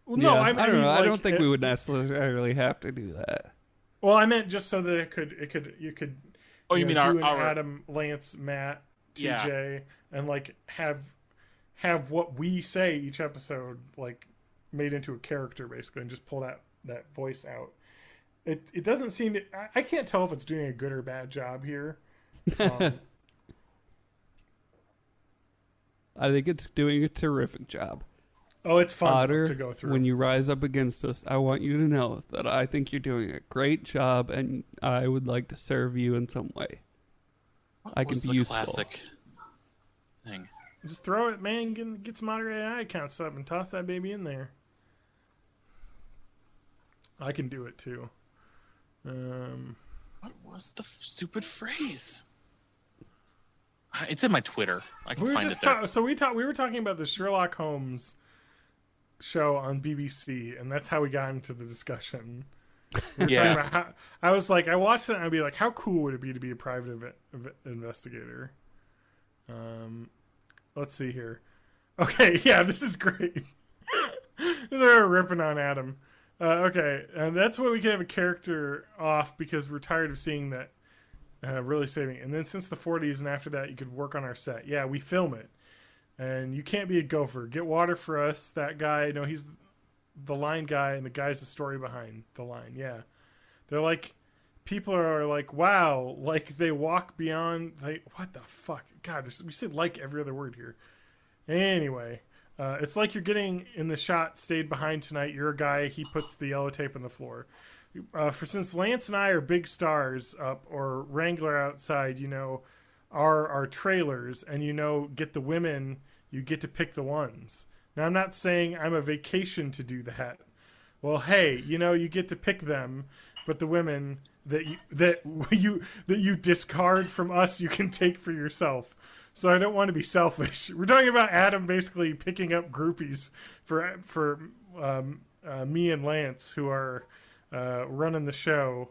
Well, no, I don't know. Like, I don't think we would necessarily have to do that. Well, I meant just so that you could. Oh, you mean our Adam, Lance, Matt, TJ, and like have what we say each episode like made into a character basically, and just pull that voice out. It doesn't seem to. I can't tell if it's doing a good or bad job here. I think it's doing a terrific job. Oh, it's fun Otter, to go through. When you rise up against us, I want you to know that I think you're doing a great job, and I would like to serve you in some way. I can be useful. Classic thing. Just throw it, man. Get some Otter AI accounts up and toss that baby in there. I can do it too. What was the stupid phrase? It's in my Twitter. I can find it there. So we were talking about the Sherlock Holmes show on BBC, and that's how we got into the discussion. I was like, I watched it and I'd be like, how cool would it be to be a private investigator? Let's see here. Okay, yeah, this is great. They're ripping on Adam. Okay, and that's why we can have a character off because we're tired of seeing that really saving. And then since the 40s and after that, you could work on our set. Yeah, we film it. And you can't be a gopher. Get water for us. That guy, no, he's the line guy, and the guy's the story behind the line. Yeah, they're like, people are like, wow, like they walk beyond. Like, what the fuck, God? We said like every other word here. Anyway, it's like you're getting in the shot. Stayed behind tonight. You're a guy. He puts the yellow tape on the floor. For since Lance and I are big stars up, or Wrangler outside, are our trailers, and get the women. You get to pick the ones. Now, I'm not saying I'm a vacation to do that. Well, hey, you get to pick them, but the women that you discard from us, you can take for yourself. So I don't want to be selfish. We're talking about Adam basically picking up groupies for me and Lance, who are running the show.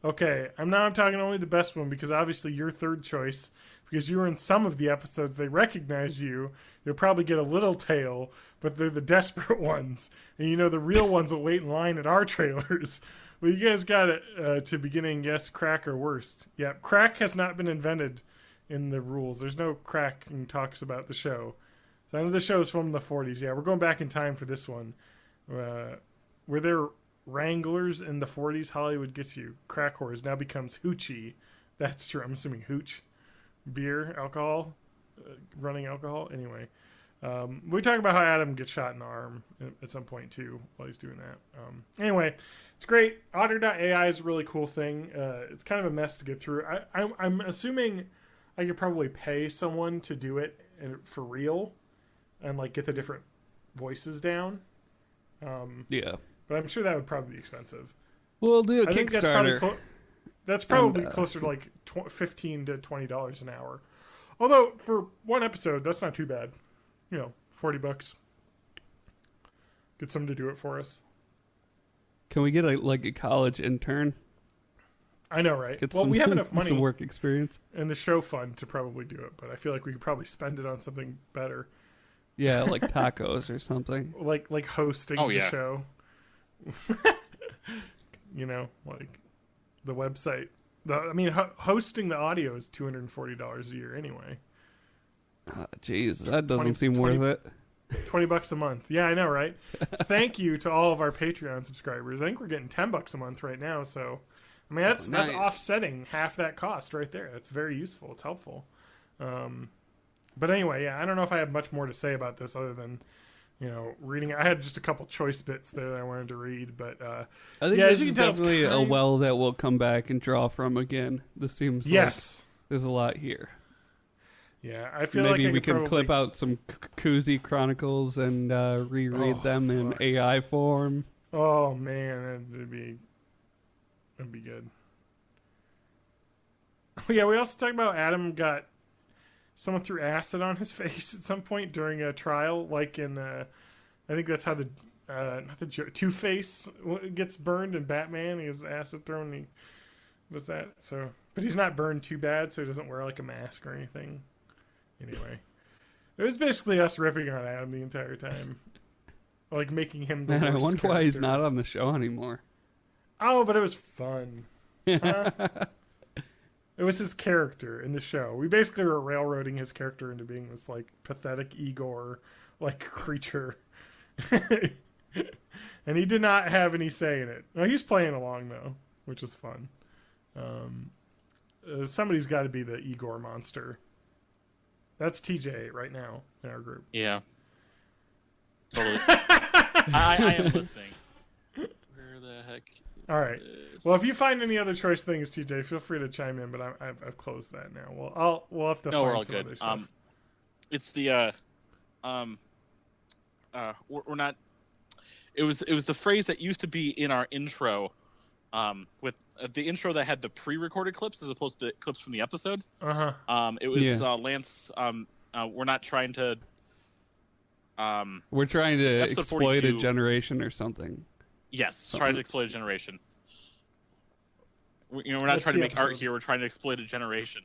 Okay, I'm talking only the best one, because obviously you're third choice. Because you were in some of the episodes, they recognize you. You'll probably get a little tail, but they're the desperate ones. And the real ones will wait in line at our trailers. Well, you guys got it to beginning, yes, crack or worst. Yeah, crack has not been invented in the rules. There's no cracking talks about the show. So I know the show is from the 40s. Yeah, we're going back in time for this one. Were there Wranglers in the 40s? Hollywood gets you. Crack whores now becomes hoochie. That's true. I'm assuming hooch. Beer, alcohol, running alcohol. Anyway, we talk about how Adam gets shot in the arm at some point too while he's doing that. Anyway, it's great. Otter.ai is a really cool thing. It's kind of a mess to get through. I'm assuming I could probably pay someone to do it for real and like get the different voices down. Yeah, but I'm sure that would probably be expensive. We'll do a Kickstarter. That's probably closer to like $15 to $20 an hour. Although for one episode, that's not too bad. $40. Get someone to do it for us. Can we get a college intern? I know, right? We have enough money, some work experience, and the show fund to probably do it. But I feel like we could probably spend it on something better. Yeah, like tacos or something. Like hosting the show. Like the website. Hosting the audio is $240 a year anyway. Jeez, that doesn't seem worth it. $20 a month. Yeah, I know, right? Thank you to all of our Patreon subscribers. I think we're getting $10 a month right now. So, that's offsetting half that cost right there. That's very useful. It's helpful. But anyway, yeah, I don't know if I have much more to say about this other than reading. I had just a couple choice bits there that I wanted to read, but I think this is definitely a well that we'll come back and draw from again. This seems like there's a lot here. Yeah, I feel maybe like we can clip out some Koozie Chronicles and reread them in AI form. Oh man, that'd be good. Yeah, we also talked about Adam got someone threw acid on his face at some point during a trial, like in I think that's how Two-Face gets burned in Batman. He has acid thrown. And he does that. So, but he's not burned too bad, so he doesn't wear like a mask or anything. Anyway, it was basically us ripping on Adam the entire time, like making him the worst I wonder character. why he's not on the show anymore. Oh, but it was fun. Huh? It was his character in the show. We basically were railroading his character into being this like pathetic Igor like creature. And he did not have any say in it. No, he's playing along though, which is fun. Somebody's got to be the Igor monster. That's TJ right now in our group. Yeah. Totally. I am listening. Where the heck? All right. Well, if you find any other choice things, TJ, feel free to chime in. But I've closed that now. Well, we'll have to find some other stuff. It's the we're not. It was the phrase that used to be in our intro, with the intro that had the pre-recorded clips as opposed to clips from the episode. It was Lance. We're not trying to. We're trying to exploit 42. a generation or something. Yes, trying to exploit a generation. We're not trying to make art here. We're trying to exploit a generation.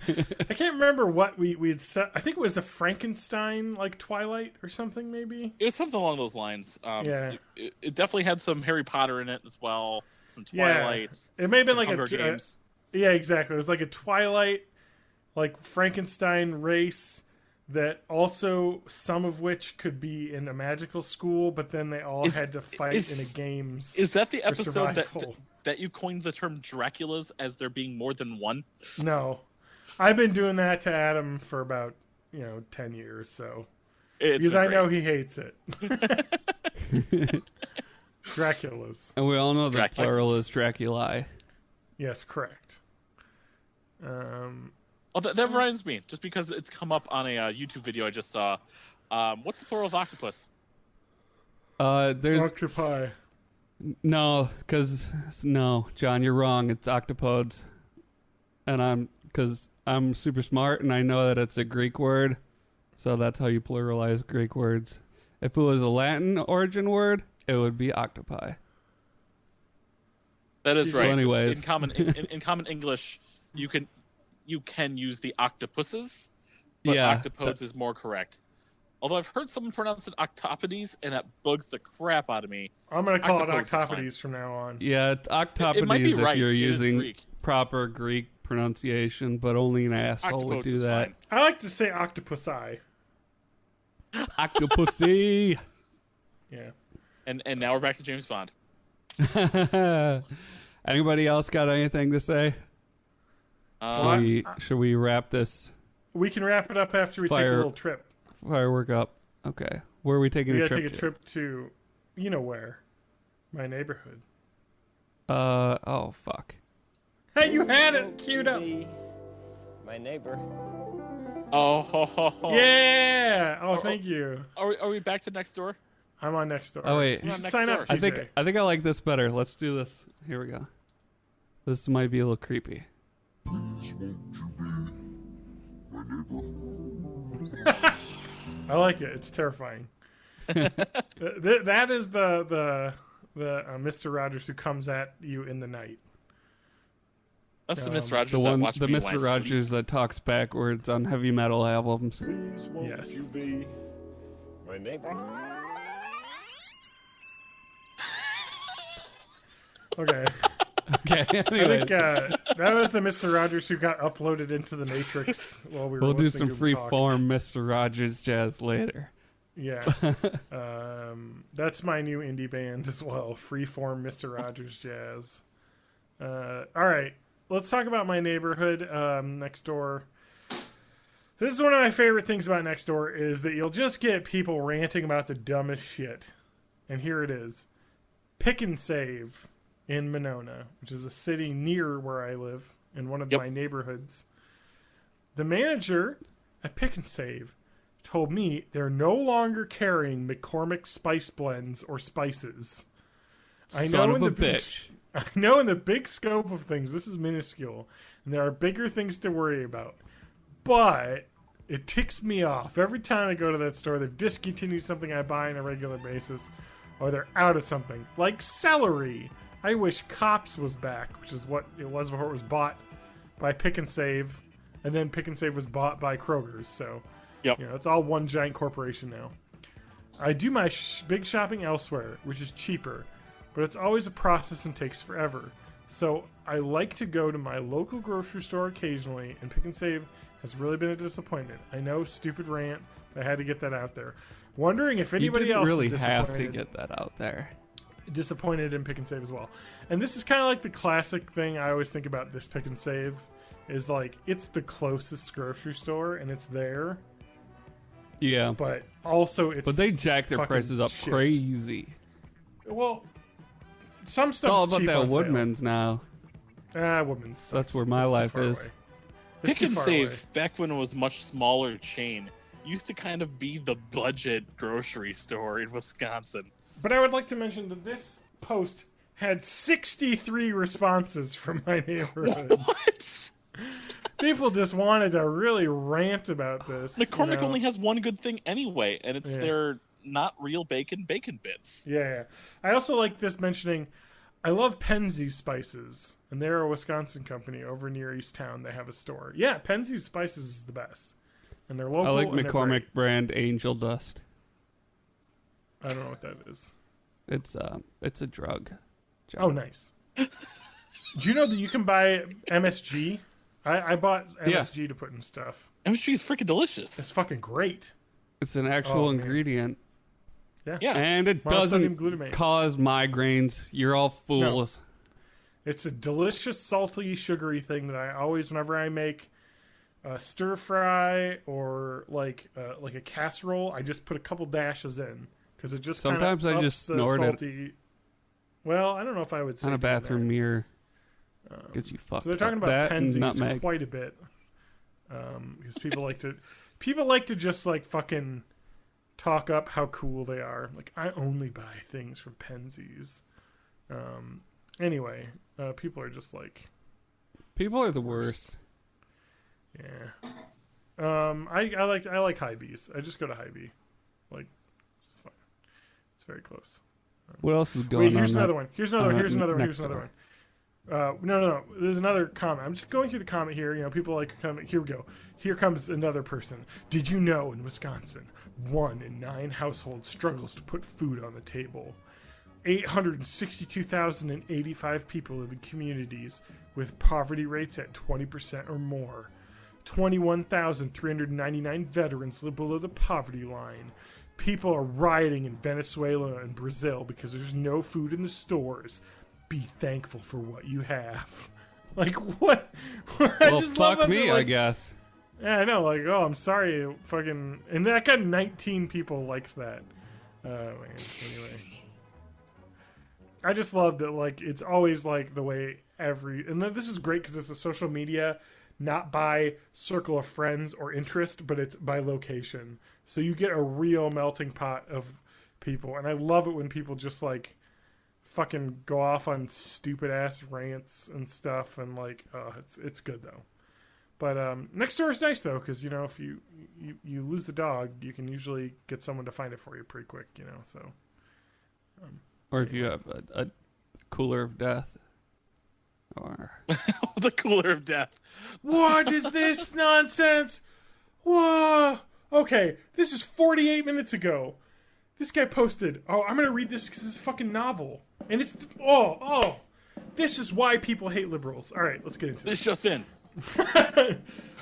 I can't remember what we had said. I think it was a Frankenstein like Twilight or something. Maybe it was something along those lines. Yeah, it definitely had some Harry Potter in it as well. Some Twilight. Yeah. It may have been like Hunger Games. Yeah, exactly. It was like a Twilight, like Frankenstein race, that also some of which could be in a magical school, but then they all had to fight in a games. Is that the for episode survival. that you coined the term Draculas as there being more than one? No. I've been doing that to Adam for about, 10 years, so. Because I know he hates it. Draculas. And we all know the Draculas. plural is Draculae. Yes, correct. Oh, that reminds me, just because it's come up on a YouTube video I just saw. What's the plural of octopus? There's Octopi. no, John, you're wrong. It's octopodes, and because I'm super smart and I know that it's a Greek word, so that's how you pluralize Greek words. If it was a Latin origin word, it would be octopi. That is So right. anyways. In common English, you can use the octopuses, but Yeah, octopodes is more correct. Although I've heard someone pronounce it octopodes, and that bugs the crap out of me. I'm going to call it Octopodes is fine. octopodes from now on. Yeah, it's octopodes It might be right. if you're It is using Greek. proper Greek pronunciation, but only an asshole would Octopodes do is that. fine. I like to say octopusi. Octopussy. Yeah. And now we're back to James Bond. Anybody else got anything to say? Should we wrap this We can wrap it up after we take a little trip. firework up? Okay. Where are we taking We a got to trip take a trip to, where? My neighborhood. Oh, fuck. Hey, you had it queued up. My neighbor. Oh, ho, ho, ho. Yeah. Oh, thank you. Are we back to next door? I'm on next door. Oh, wait. You I'm should on sign next up, door. TJ. I think I like this better. Let's do this. Here we go. This might be a little creepy. I like it. It's terrifying. That is the Mr. Rogers who comes at you in the night. That's the Mr. Rogers The that one, watched the me Mr. when I Rogers that talks backwards on heavy metal albums. Please won't Yes. you be my neighbor? Okay. Okay, I anyway, think that was the Mr. Rogers who got uploaded into the Matrix while we were we'll do listening some to him free talk. form Mr. Rogers jazz later. Yeah. That's my new indie band as well. Freeform Mr. Rogers Jazz. All right. Let's talk about my neighborhood next door. This is one of my favorite things about next door is that you'll just get people ranting about the dumbest shit. And here it is. Pick and Save in Monona, which is a city near where I live in one of my neighborhoods. The manager at Pick and Save told me they're no longer carrying McCormick spice blends or spices. I Son know of in a the big, bitch. I know in the big scope of things, this is minuscule, and there are bigger things to worry about. But it ticks me off every time I go to that store. They've discontinued something I buy on a regular basis, or they're out of something like celery. I wish Cops was back, which is what it was before it was bought by Pick and Save, and then Pick and Save was bought by Kroger's. So, it's all one giant corporation now. I do my big shopping elsewhere, which is cheaper, but it's always a process and takes forever. So I like to go to my local grocery store occasionally, and Pick and Save has really been a disappointment. I know, stupid rant, but I had to get that out there. Wondering if You anybody didn't else really is have to disappointed. get that out there. Disappointed in Pick and Save as well. And this is kind of like the classic thing I always think about this Pick and Save is like it's the closest grocery store and it's there, Yeah, but also it's but they jacked their fucking prices up shit. crazy. well some It's stuff all about that Woodman's now. Woodman's sucks. That's where my It's too life far is. away. It's Pick too and far Save, away. back when it was much smaller chain, used to kind of be the budget grocery store in Wisconsin. But I would like to mention that this post had 63 responses from my neighborhood. What? People just wanted to really rant about this. McCormick only has one good thing anyway, and it's Yeah. their not real bacon bits. Yeah. I also like this mentioning, I love Penzeys Spices, and they're a Wisconsin company over near East Town. They have a store. Yeah, Penzeys Spices is the best. And they're local. I like and they're McCormick great. brand Angel Dust. I don't know what that is. It's a drug. Oh, nice. Do you know that you can buy MSG? I bought MSG to put in stuff. MSG is freaking delicious. It's fucking great. It's an actual man. ingredient. Yeah. And it Monosodium doesn't glutamate. cause migraines. You're all fools. It's a delicious, salty, sugary thing that I always, whenever I make a stir fry or like a casserole, I just put a couple dashes in because it just Sometimes I just snort it. Well, I don't know if I would say on a bathroom that. mirror. Gets you fucked. So they're talking up. about that and Penzies nutmeg. quite a bit because people like to just like fucking talk up how cool they are. Like, I only buy things from Penzies. Anyway, people are just like, People are the worst. yeah. I like Hy-Vee's. I just go to Hy-Vee. Like, it's fine. It's very close. What else is going Wait, here's on? another one. Here's another one. Here's another one. Here's next another one. No. There's another comment. I'm just going through the comment here. You know, people like comment. Here we go. Here comes another person. Did you know in Wisconsin, 1 in 9 households struggles to put food on the table? 862,085 people live in communities with poverty rates at 20% or more. 21,399 veterans live below the poverty line. People are rioting in Venezuela and Brazil because there's no food in the stores. Be thankful for what you have. Like, what? I Well, just love fuck that, me, like, I guess. Yeah, I know. Like, oh, I'm sorry. Fucking. And that got 19 people liked that. Man. Anyway. I just love that, like, it's always, like, the way and then this is great because it's a social media, not by circle of friends or interest, but it's by location. So you get a real melting pot of people. And I love it when people just, like, fucking go off on stupid ass rants and stuff. And, like, it's good, though. But next door is nice, though, because, you know, if you lose the dog, you can usually get someone to find it for you pretty quick, you know, so. Or if you have a cooler of death. Or The cooler of death. What is this nonsense? Whoa. Okay, this is 48 minutes ago. This guy posted, I'm going to read this because it's a fucking novel. And it's, this is why people hate liberals. All right, let's get into This this. just in.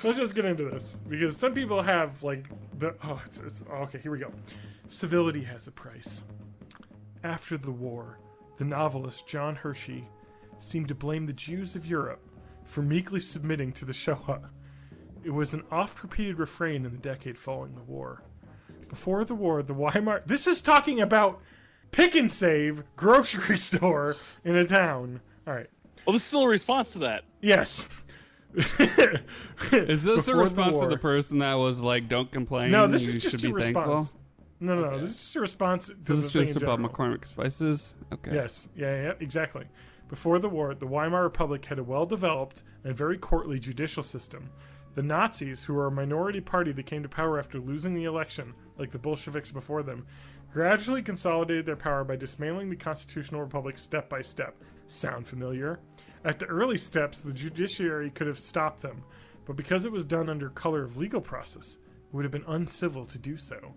Let's just get into this. Because some people have, like, okay, here we go. Civility has a price. After the war, the novelist John Hershey seemed to blame the Jews of Europe for meekly submitting to the Shoah. It was an oft-repeated refrain in the decade following the war. Before the war, the Weimar... This is talking about pick and save grocery store in a town. All right. Well, this is still a response to that. Yes. is this a Before response the to the war. person that was like, "Don't complain"? No, this you is just should a be thankful? response. No, Okay. this is just a response to This the is thing just in about general. McCormick Spices. Okay. Yes, yeah, exactly. Before the war, the Weimar Republic had a well-developed and very courtly judicial system. The Nazis, who were a minority party that came to power after losing the election, like the Bolsheviks before them, gradually consolidated their power by dismantling the constitutional republic step by step. Sound familiar? At the early steps, the judiciary could have stopped them, but because it was done under color of legal process, it would have been uncivil to do so.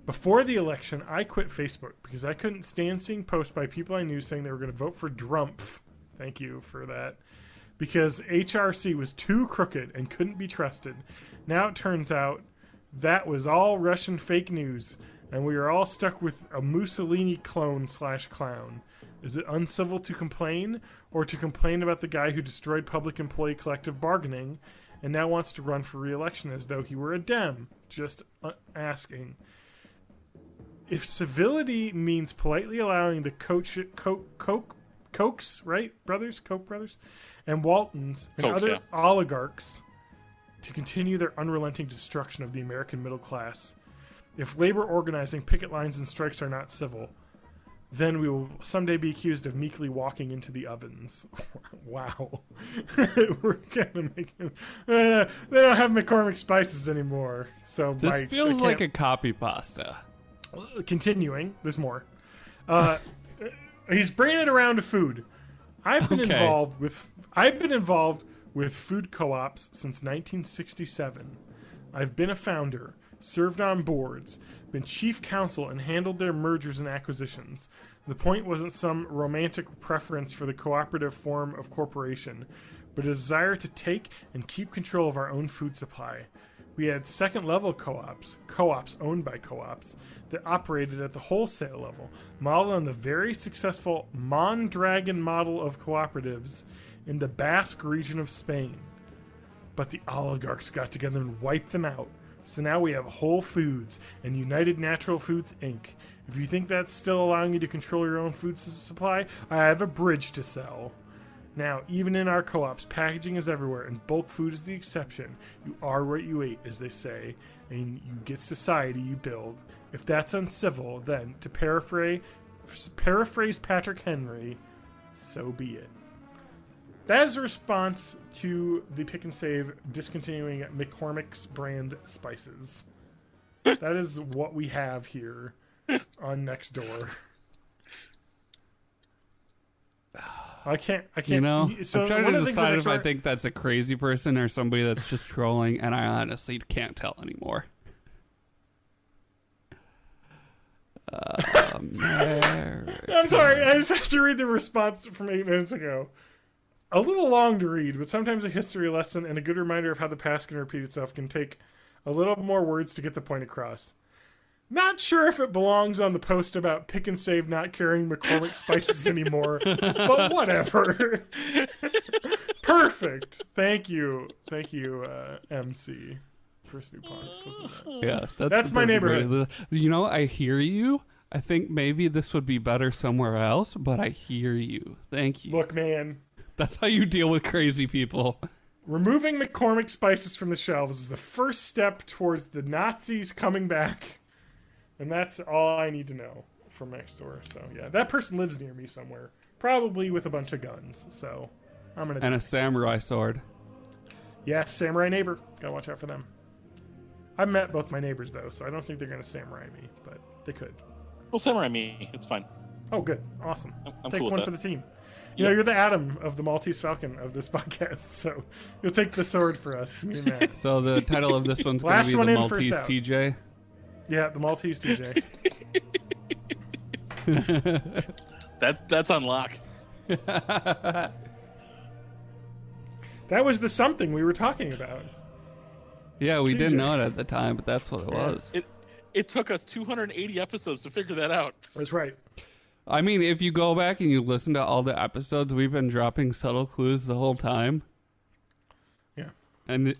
Before the election, I quit Facebook because I couldn't stand seeing posts by people I knew saying they were going to vote for Drumpf. Thank you for that. Because HRC was too crooked and couldn't be trusted. Now it turns out that was all Russian fake news, and we are all stuck with a Mussolini clone/clown. Is it uncivil to complain, or to complain about the guy who destroyed public employee collective bargaining and now wants to run for re-election as though he were a Dem? Just asking. If civility means politely allowing the Kochs, right, brothers, Koch brothers, and Waltons and Koch, other yeah. oligarchs to continue their unrelenting destruction of the American middle class, if labor organizing, picket lines, and strikes are not civil, then we will someday be accused of meekly walking into the ovens. Wow. We're gonna make him... they don't have McCormick Spices anymore. So This feels like a copy pasta. Continuing, there's more. He's bringing it around to food. I've been involved with food co-ops since 1967. I've been a founder, served on boards, been chief counsel, and handled their mergers and acquisitions. The point wasn't some romantic preference for the cooperative form of corporation, but a desire to take and keep control of our own food supply. We had second-level co-ops owned by co-ops, that operated at the wholesale level, modeled on the very successful Mondragon model of cooperatives in the Basque region of Spain. But the oligarchs got together and wiped them out. So now we have Whole Foods and United Natural Foods, Inc. If you think that's still allowing you to control your own food supply, I have a bridge to sell. Now, even in our co-ops, packaging is everywhere, and bulk food is the exception. You are what you eat, as they say, and you get society you build. If that's uncivil, then, to paraphrase Patrick Henry, so be it. That is a response to the Pick and Save discontinuing McCormick's brand spices. That is what we have here on Nextdoor. I can't. You know, So I'm trying one to of the things decide that if I think that's a crazy person or somebody that's just trolling, and I honestly can't tell anymore. I'm sorry, I just have to read the response from 8 minutes ago. A little long to read, but sometimes a history lesson and a good reminder of how the past can repeat itself can take a little more words to get the point across. Not sure if it belongs on the post about Pick and Save not carrying McCormick spices anymore, but whatever. Perfect. Thank you, MC. First new podcast. Yeah, that's my neighborhood. You know, I hear you. I think maybe this would be better somewhere else, but I hear you. Thank you. Look, man. That's how you deal with crazy people. Removing McCormick spices from the shelves is the first step towards the Nazis coming back. And that's all I need to know from Nextdoor. So, yeah, that person lives near me somewhere. Probably with a bunch of guns. So, I'm going to... And a samurai sword. Yeah, samurai neighbor. Gotta watch out for them. I've met both my neighbors, though, so I don't think they're going to samurai me. But they could. Well, samurai me. It's fine. Oh, good. Awesome. I'm Take cool one with for that. the team. You know, you're the Adam of the Maltese Falcon of this podcast, so you'll take the sword for us, me and Matt. So the title of this one's going Last to be one The in, Maltese first out. TJ. Yeah, the Maltese TJ. That's on lock. That was the something we were talking about. Yeah, we TJ. didn't know it at the time, but that's what it was. It took us 280 episodes to figure that out. That's right. I mean, if you go back and you listen to all the episodes, we've been dropping subtle clues the whole time. Yeah. And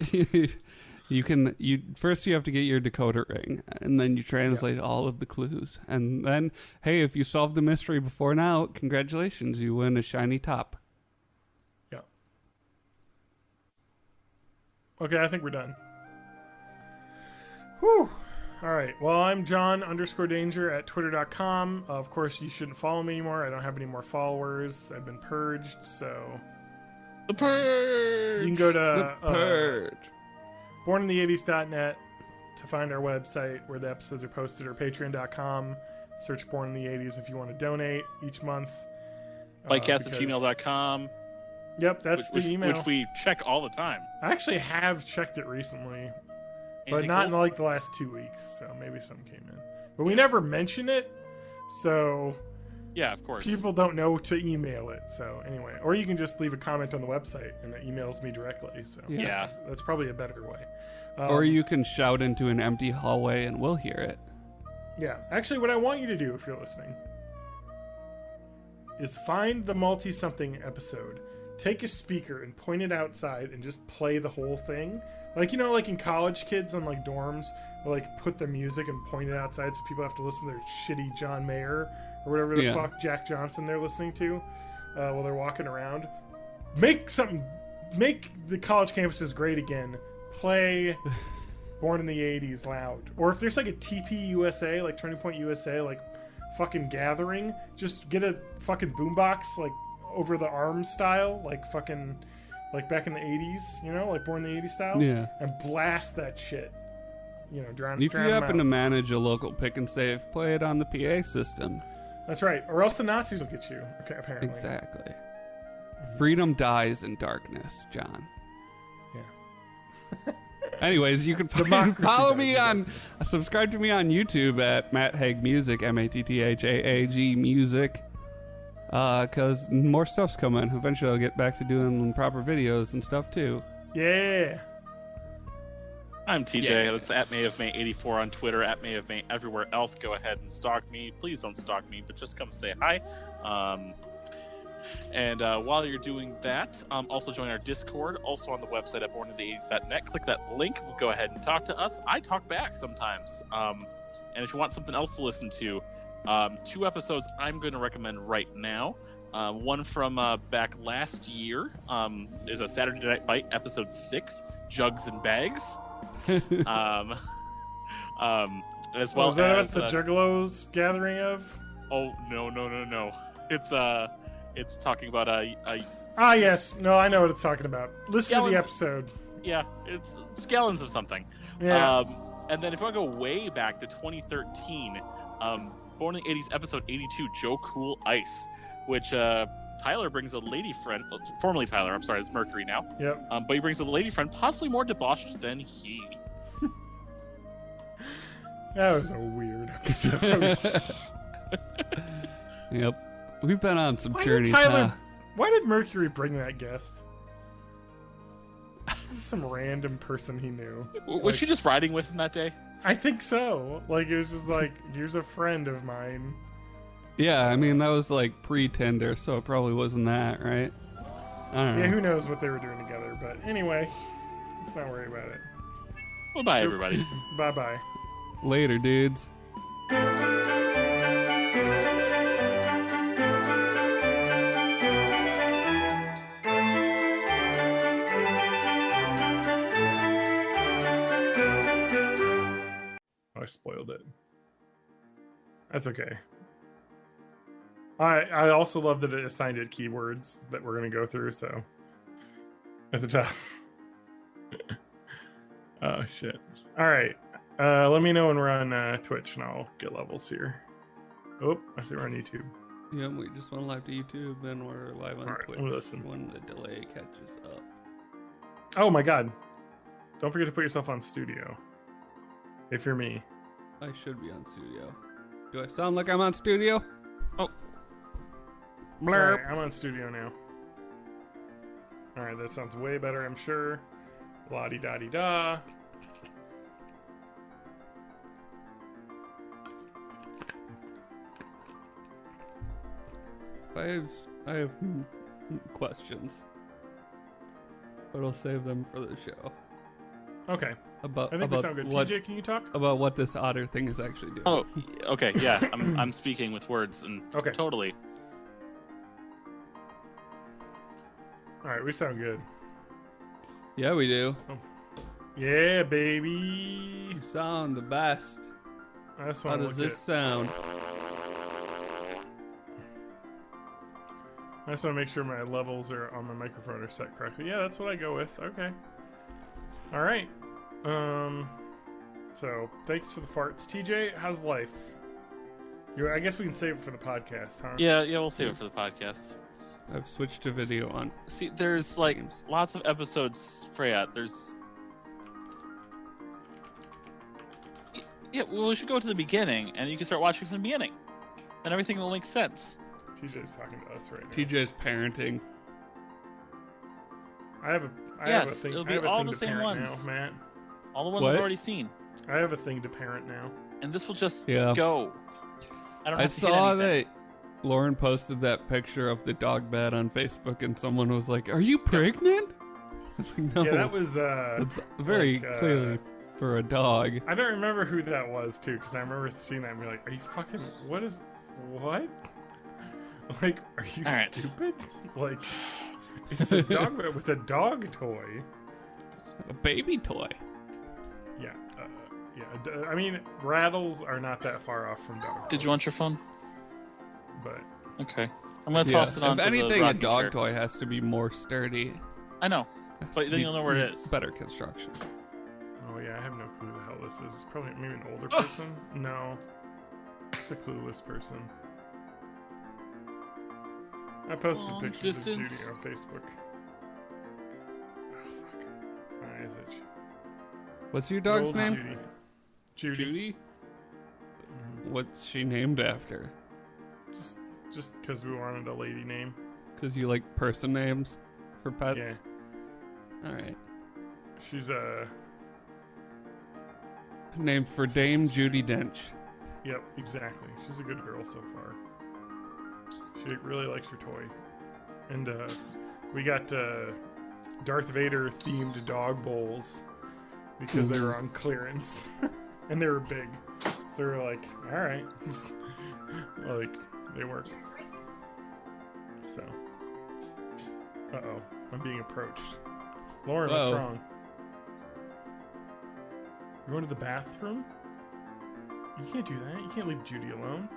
you first you have to get your decoder ring, and then you translate all of the clues. And then, hey, if you solve the mystery before now, congratulations, you win a shiny top. Yeah. Okay, I think we're done. Whew. All right. Well, I'm John_Danger at twitter.com. Of course, you shouldn't follow me anymore. I don't have any more followers. I've been purged, so... The Purge! You can go The to Purge. bornintheeighties.net to find our website where the episodes are posted, or patreon.com. Search Born in the 80s if you want to donate each month. Bytecast@gmail.com. Yep, that's the email. Which we check all the time. I actually have checked it recently, but Anything not cool? in like the last 2 weeks, so maybe some came in. But we never mention it, so Yeah, of course. people don't know to email it. So anyway, or you can just leave a comment on the website and it emails me directly. So Yeah. that's probably a better way. Or you can shout into an empty hallway and we'll hear it. Yeah, actually, what I want you to do if you're listening is find the multi-something episode, take a speaker and point it outside and just play the whole thing. Like, you know, like in college kids on like dorms, will like put the music and point it outside so people have to listen to their shitty John Mayer or whatever the fuck Jack Johnson they're listening to while they're walking around. Make the college campuses great again. Play Born in the 80s loud. Or if there's like a TP USA, like Turning Point USA, like fucking gathering, just get a fucking boombox, like over the arm style, like fucking, like back in the 80s, you know, like Born in the 80s style. Yeah. And blast that shit. You know, drown If you them happen to out. manage a local pick and save, play it on the PA system. That's right. Or else the Nazis will get you. Okay, apparently. Exactly. Freedom dies in darkness, John. Yeah. Anyways, you can Democracy follow dies me in on, subscribe to me on YouTube at Matt Haig Music, MATTHAAG Music. Because more stuff's coming. Eventually I'll get back to doing proper videos and stuff too. Yeah. I'm TJ. Yeah. That's at MayofMay84 on Twitter, at MayofMay everywhere else. Go ahead and stalk me. Please don't stalk me, but just come say hi. And while you're doing that, also join our Discord, also on the website at bornintheeighties.net. Click that link. Go ahead and talk to us. I talk back sometimes. And if you want something else to listen to, 2 episodes I'm going to recommend right now. One from back last year is a Saturday Night Bite, episode 6, Jugs and Bags. As well Was that as about the Juggalos gathering of? oh no, it's talking about Yes, no, I know what it's talking about. Listen to the Gallons. episode. yeah, it's gallons of something. Yeah. And then if I want to go way back to 2013, Born in the 80s, episode 82, Joe Cool Ice, which Tyler brings a lady friend, formerly Tyler, I'm sorry, it's Mercury now. Yep. But he brings a lady friend, possibly more debauched than he. That was a weird episode. Yep. We've been on some Why did journeys, Tyler- huh? Why did Mercury bring that guest? Just some random person he knew. Was she just riding with him that day? I think so. Like, it was just like, here's a friend of mine. Yeah, I mean, that was like pre-Tinder, so it probably wasn't that, right? I don't know. Yeah, who knows what they were doing together. But anyway, let's not worry about it. Well, bye, everybody. Bye-bye. Later, dudes. I spoiled it. That's okay. I also love that it assigned it keywords that we're going to go through, so at the top. Oh, shit. All right. Let me know when we're on Twitch, and I'll get levels here. Oh, I see we're on YouTube. Yeah, we just went live to YouTube, and we're live on All right, Twitch let me listen. when the delay catches up. Oh, my God. Don't forget to put yourself on studio. If you're me. I should be on studio. Do I sound like I'm on studio? Oh, All right, I'm on studio now. All right, that sounds way better, I'm sure. La-di-da-di-da. I have questions, but I'll save them for the show. Okay, About I think we about sound good. what TJ, can you talk? about what this otter thing is actually doing. oh, okay, yeah. I'm speaking with words and Okay. totally. All right, we sound good. Yeah, we do. Yeah, baby. You sound the best. I just How want to does look this sound? I just want to make sure my levels are on my microphone are set correctly. Yeah, that's what I go with. Okay. All right. So thanks for the farts, TJ. How's life? I guess we can save it for the podcast, huh? Yeah, we'll save it for the podcast. I've switched to video on. See, there's like Streams. lots of episodes, Freya. Yeah, well, we should go to the beginning, and you can start watching from the beginning, and everything will make sense. TJ's talking to us right now. TJ's parenting. I have a Yes, thing. it'll I be have a all thing the to same parent ones. now, Matt. All the ones What? I've already seen, I have a thing to parent now. and this will just Yeah. go. I don't I have to hit saw anything. that Lauren posted that picture of the dog bed on Facebook, and someone was like, "Are you pregnant?" It's like, no. Yeah, that was. It's very like, clearly for a dog. I don't remember who that was too, because I remember seeing that and be like, "Are you fucking? What? Like, are you All right. stupid? Like, it's a dog bed with a dog toy." A baby toy. Yeah, I mean, rattles are not that far off from dog. Did you want your phone? But Okay, I'm gonna toss it on. If anything, the a rocking dog chair. toy has to be more sturdy. I know. Has But to then be you'll know where it is. Better construction. oh yeah, I have no clue the hell this is. It's probably maybe an older person. No, it's a clueless person. I posted Long pictures distance. of Judy on Facebook. Oh fuck, my eyes itch. What's your dog's Old name? Judy. Judy. What's she named after? Just just because we wanted a lady name. Because you like person names for pets? Yeah. All right. She's Named for Dame Judi Dench. Yep, exactly. She's a good girl so far. She really likes her toy. And we got Darth Vader themed dog bowls because they were on clearance. And they were big. So we were like, alright. Like, they work. So. Uh-oh. I'm being approached. Lauren, what's wrong? You going to the bathroom? You can't do that. You can't leave Judy alone.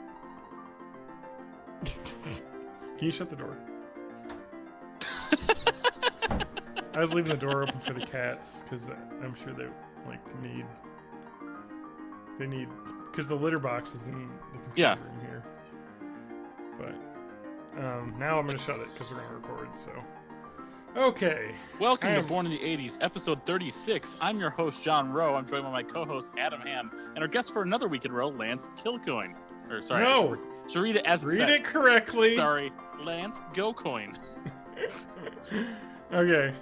Can you shut the door? I was leaving the door open for the cats because I'm sure they need because the litter box is in the computer room here. But now I'm gonna shut it because we're gonna record. So okay. Welcome to Born in the 80s, episode 36. I'm your host, John Rowe. I'm joined by my co-host, Adam Ham, and our guest for another week in a row, Lance Kilcoin. Or, sorry, no. I should read it as it says. Read it correctly. Sorry, Lance Gocoin. Okay.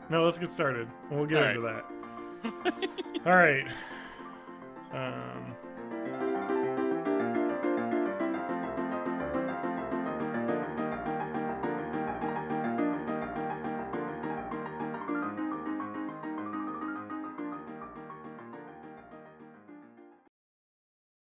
No, let's get started. We'll get into that. All right.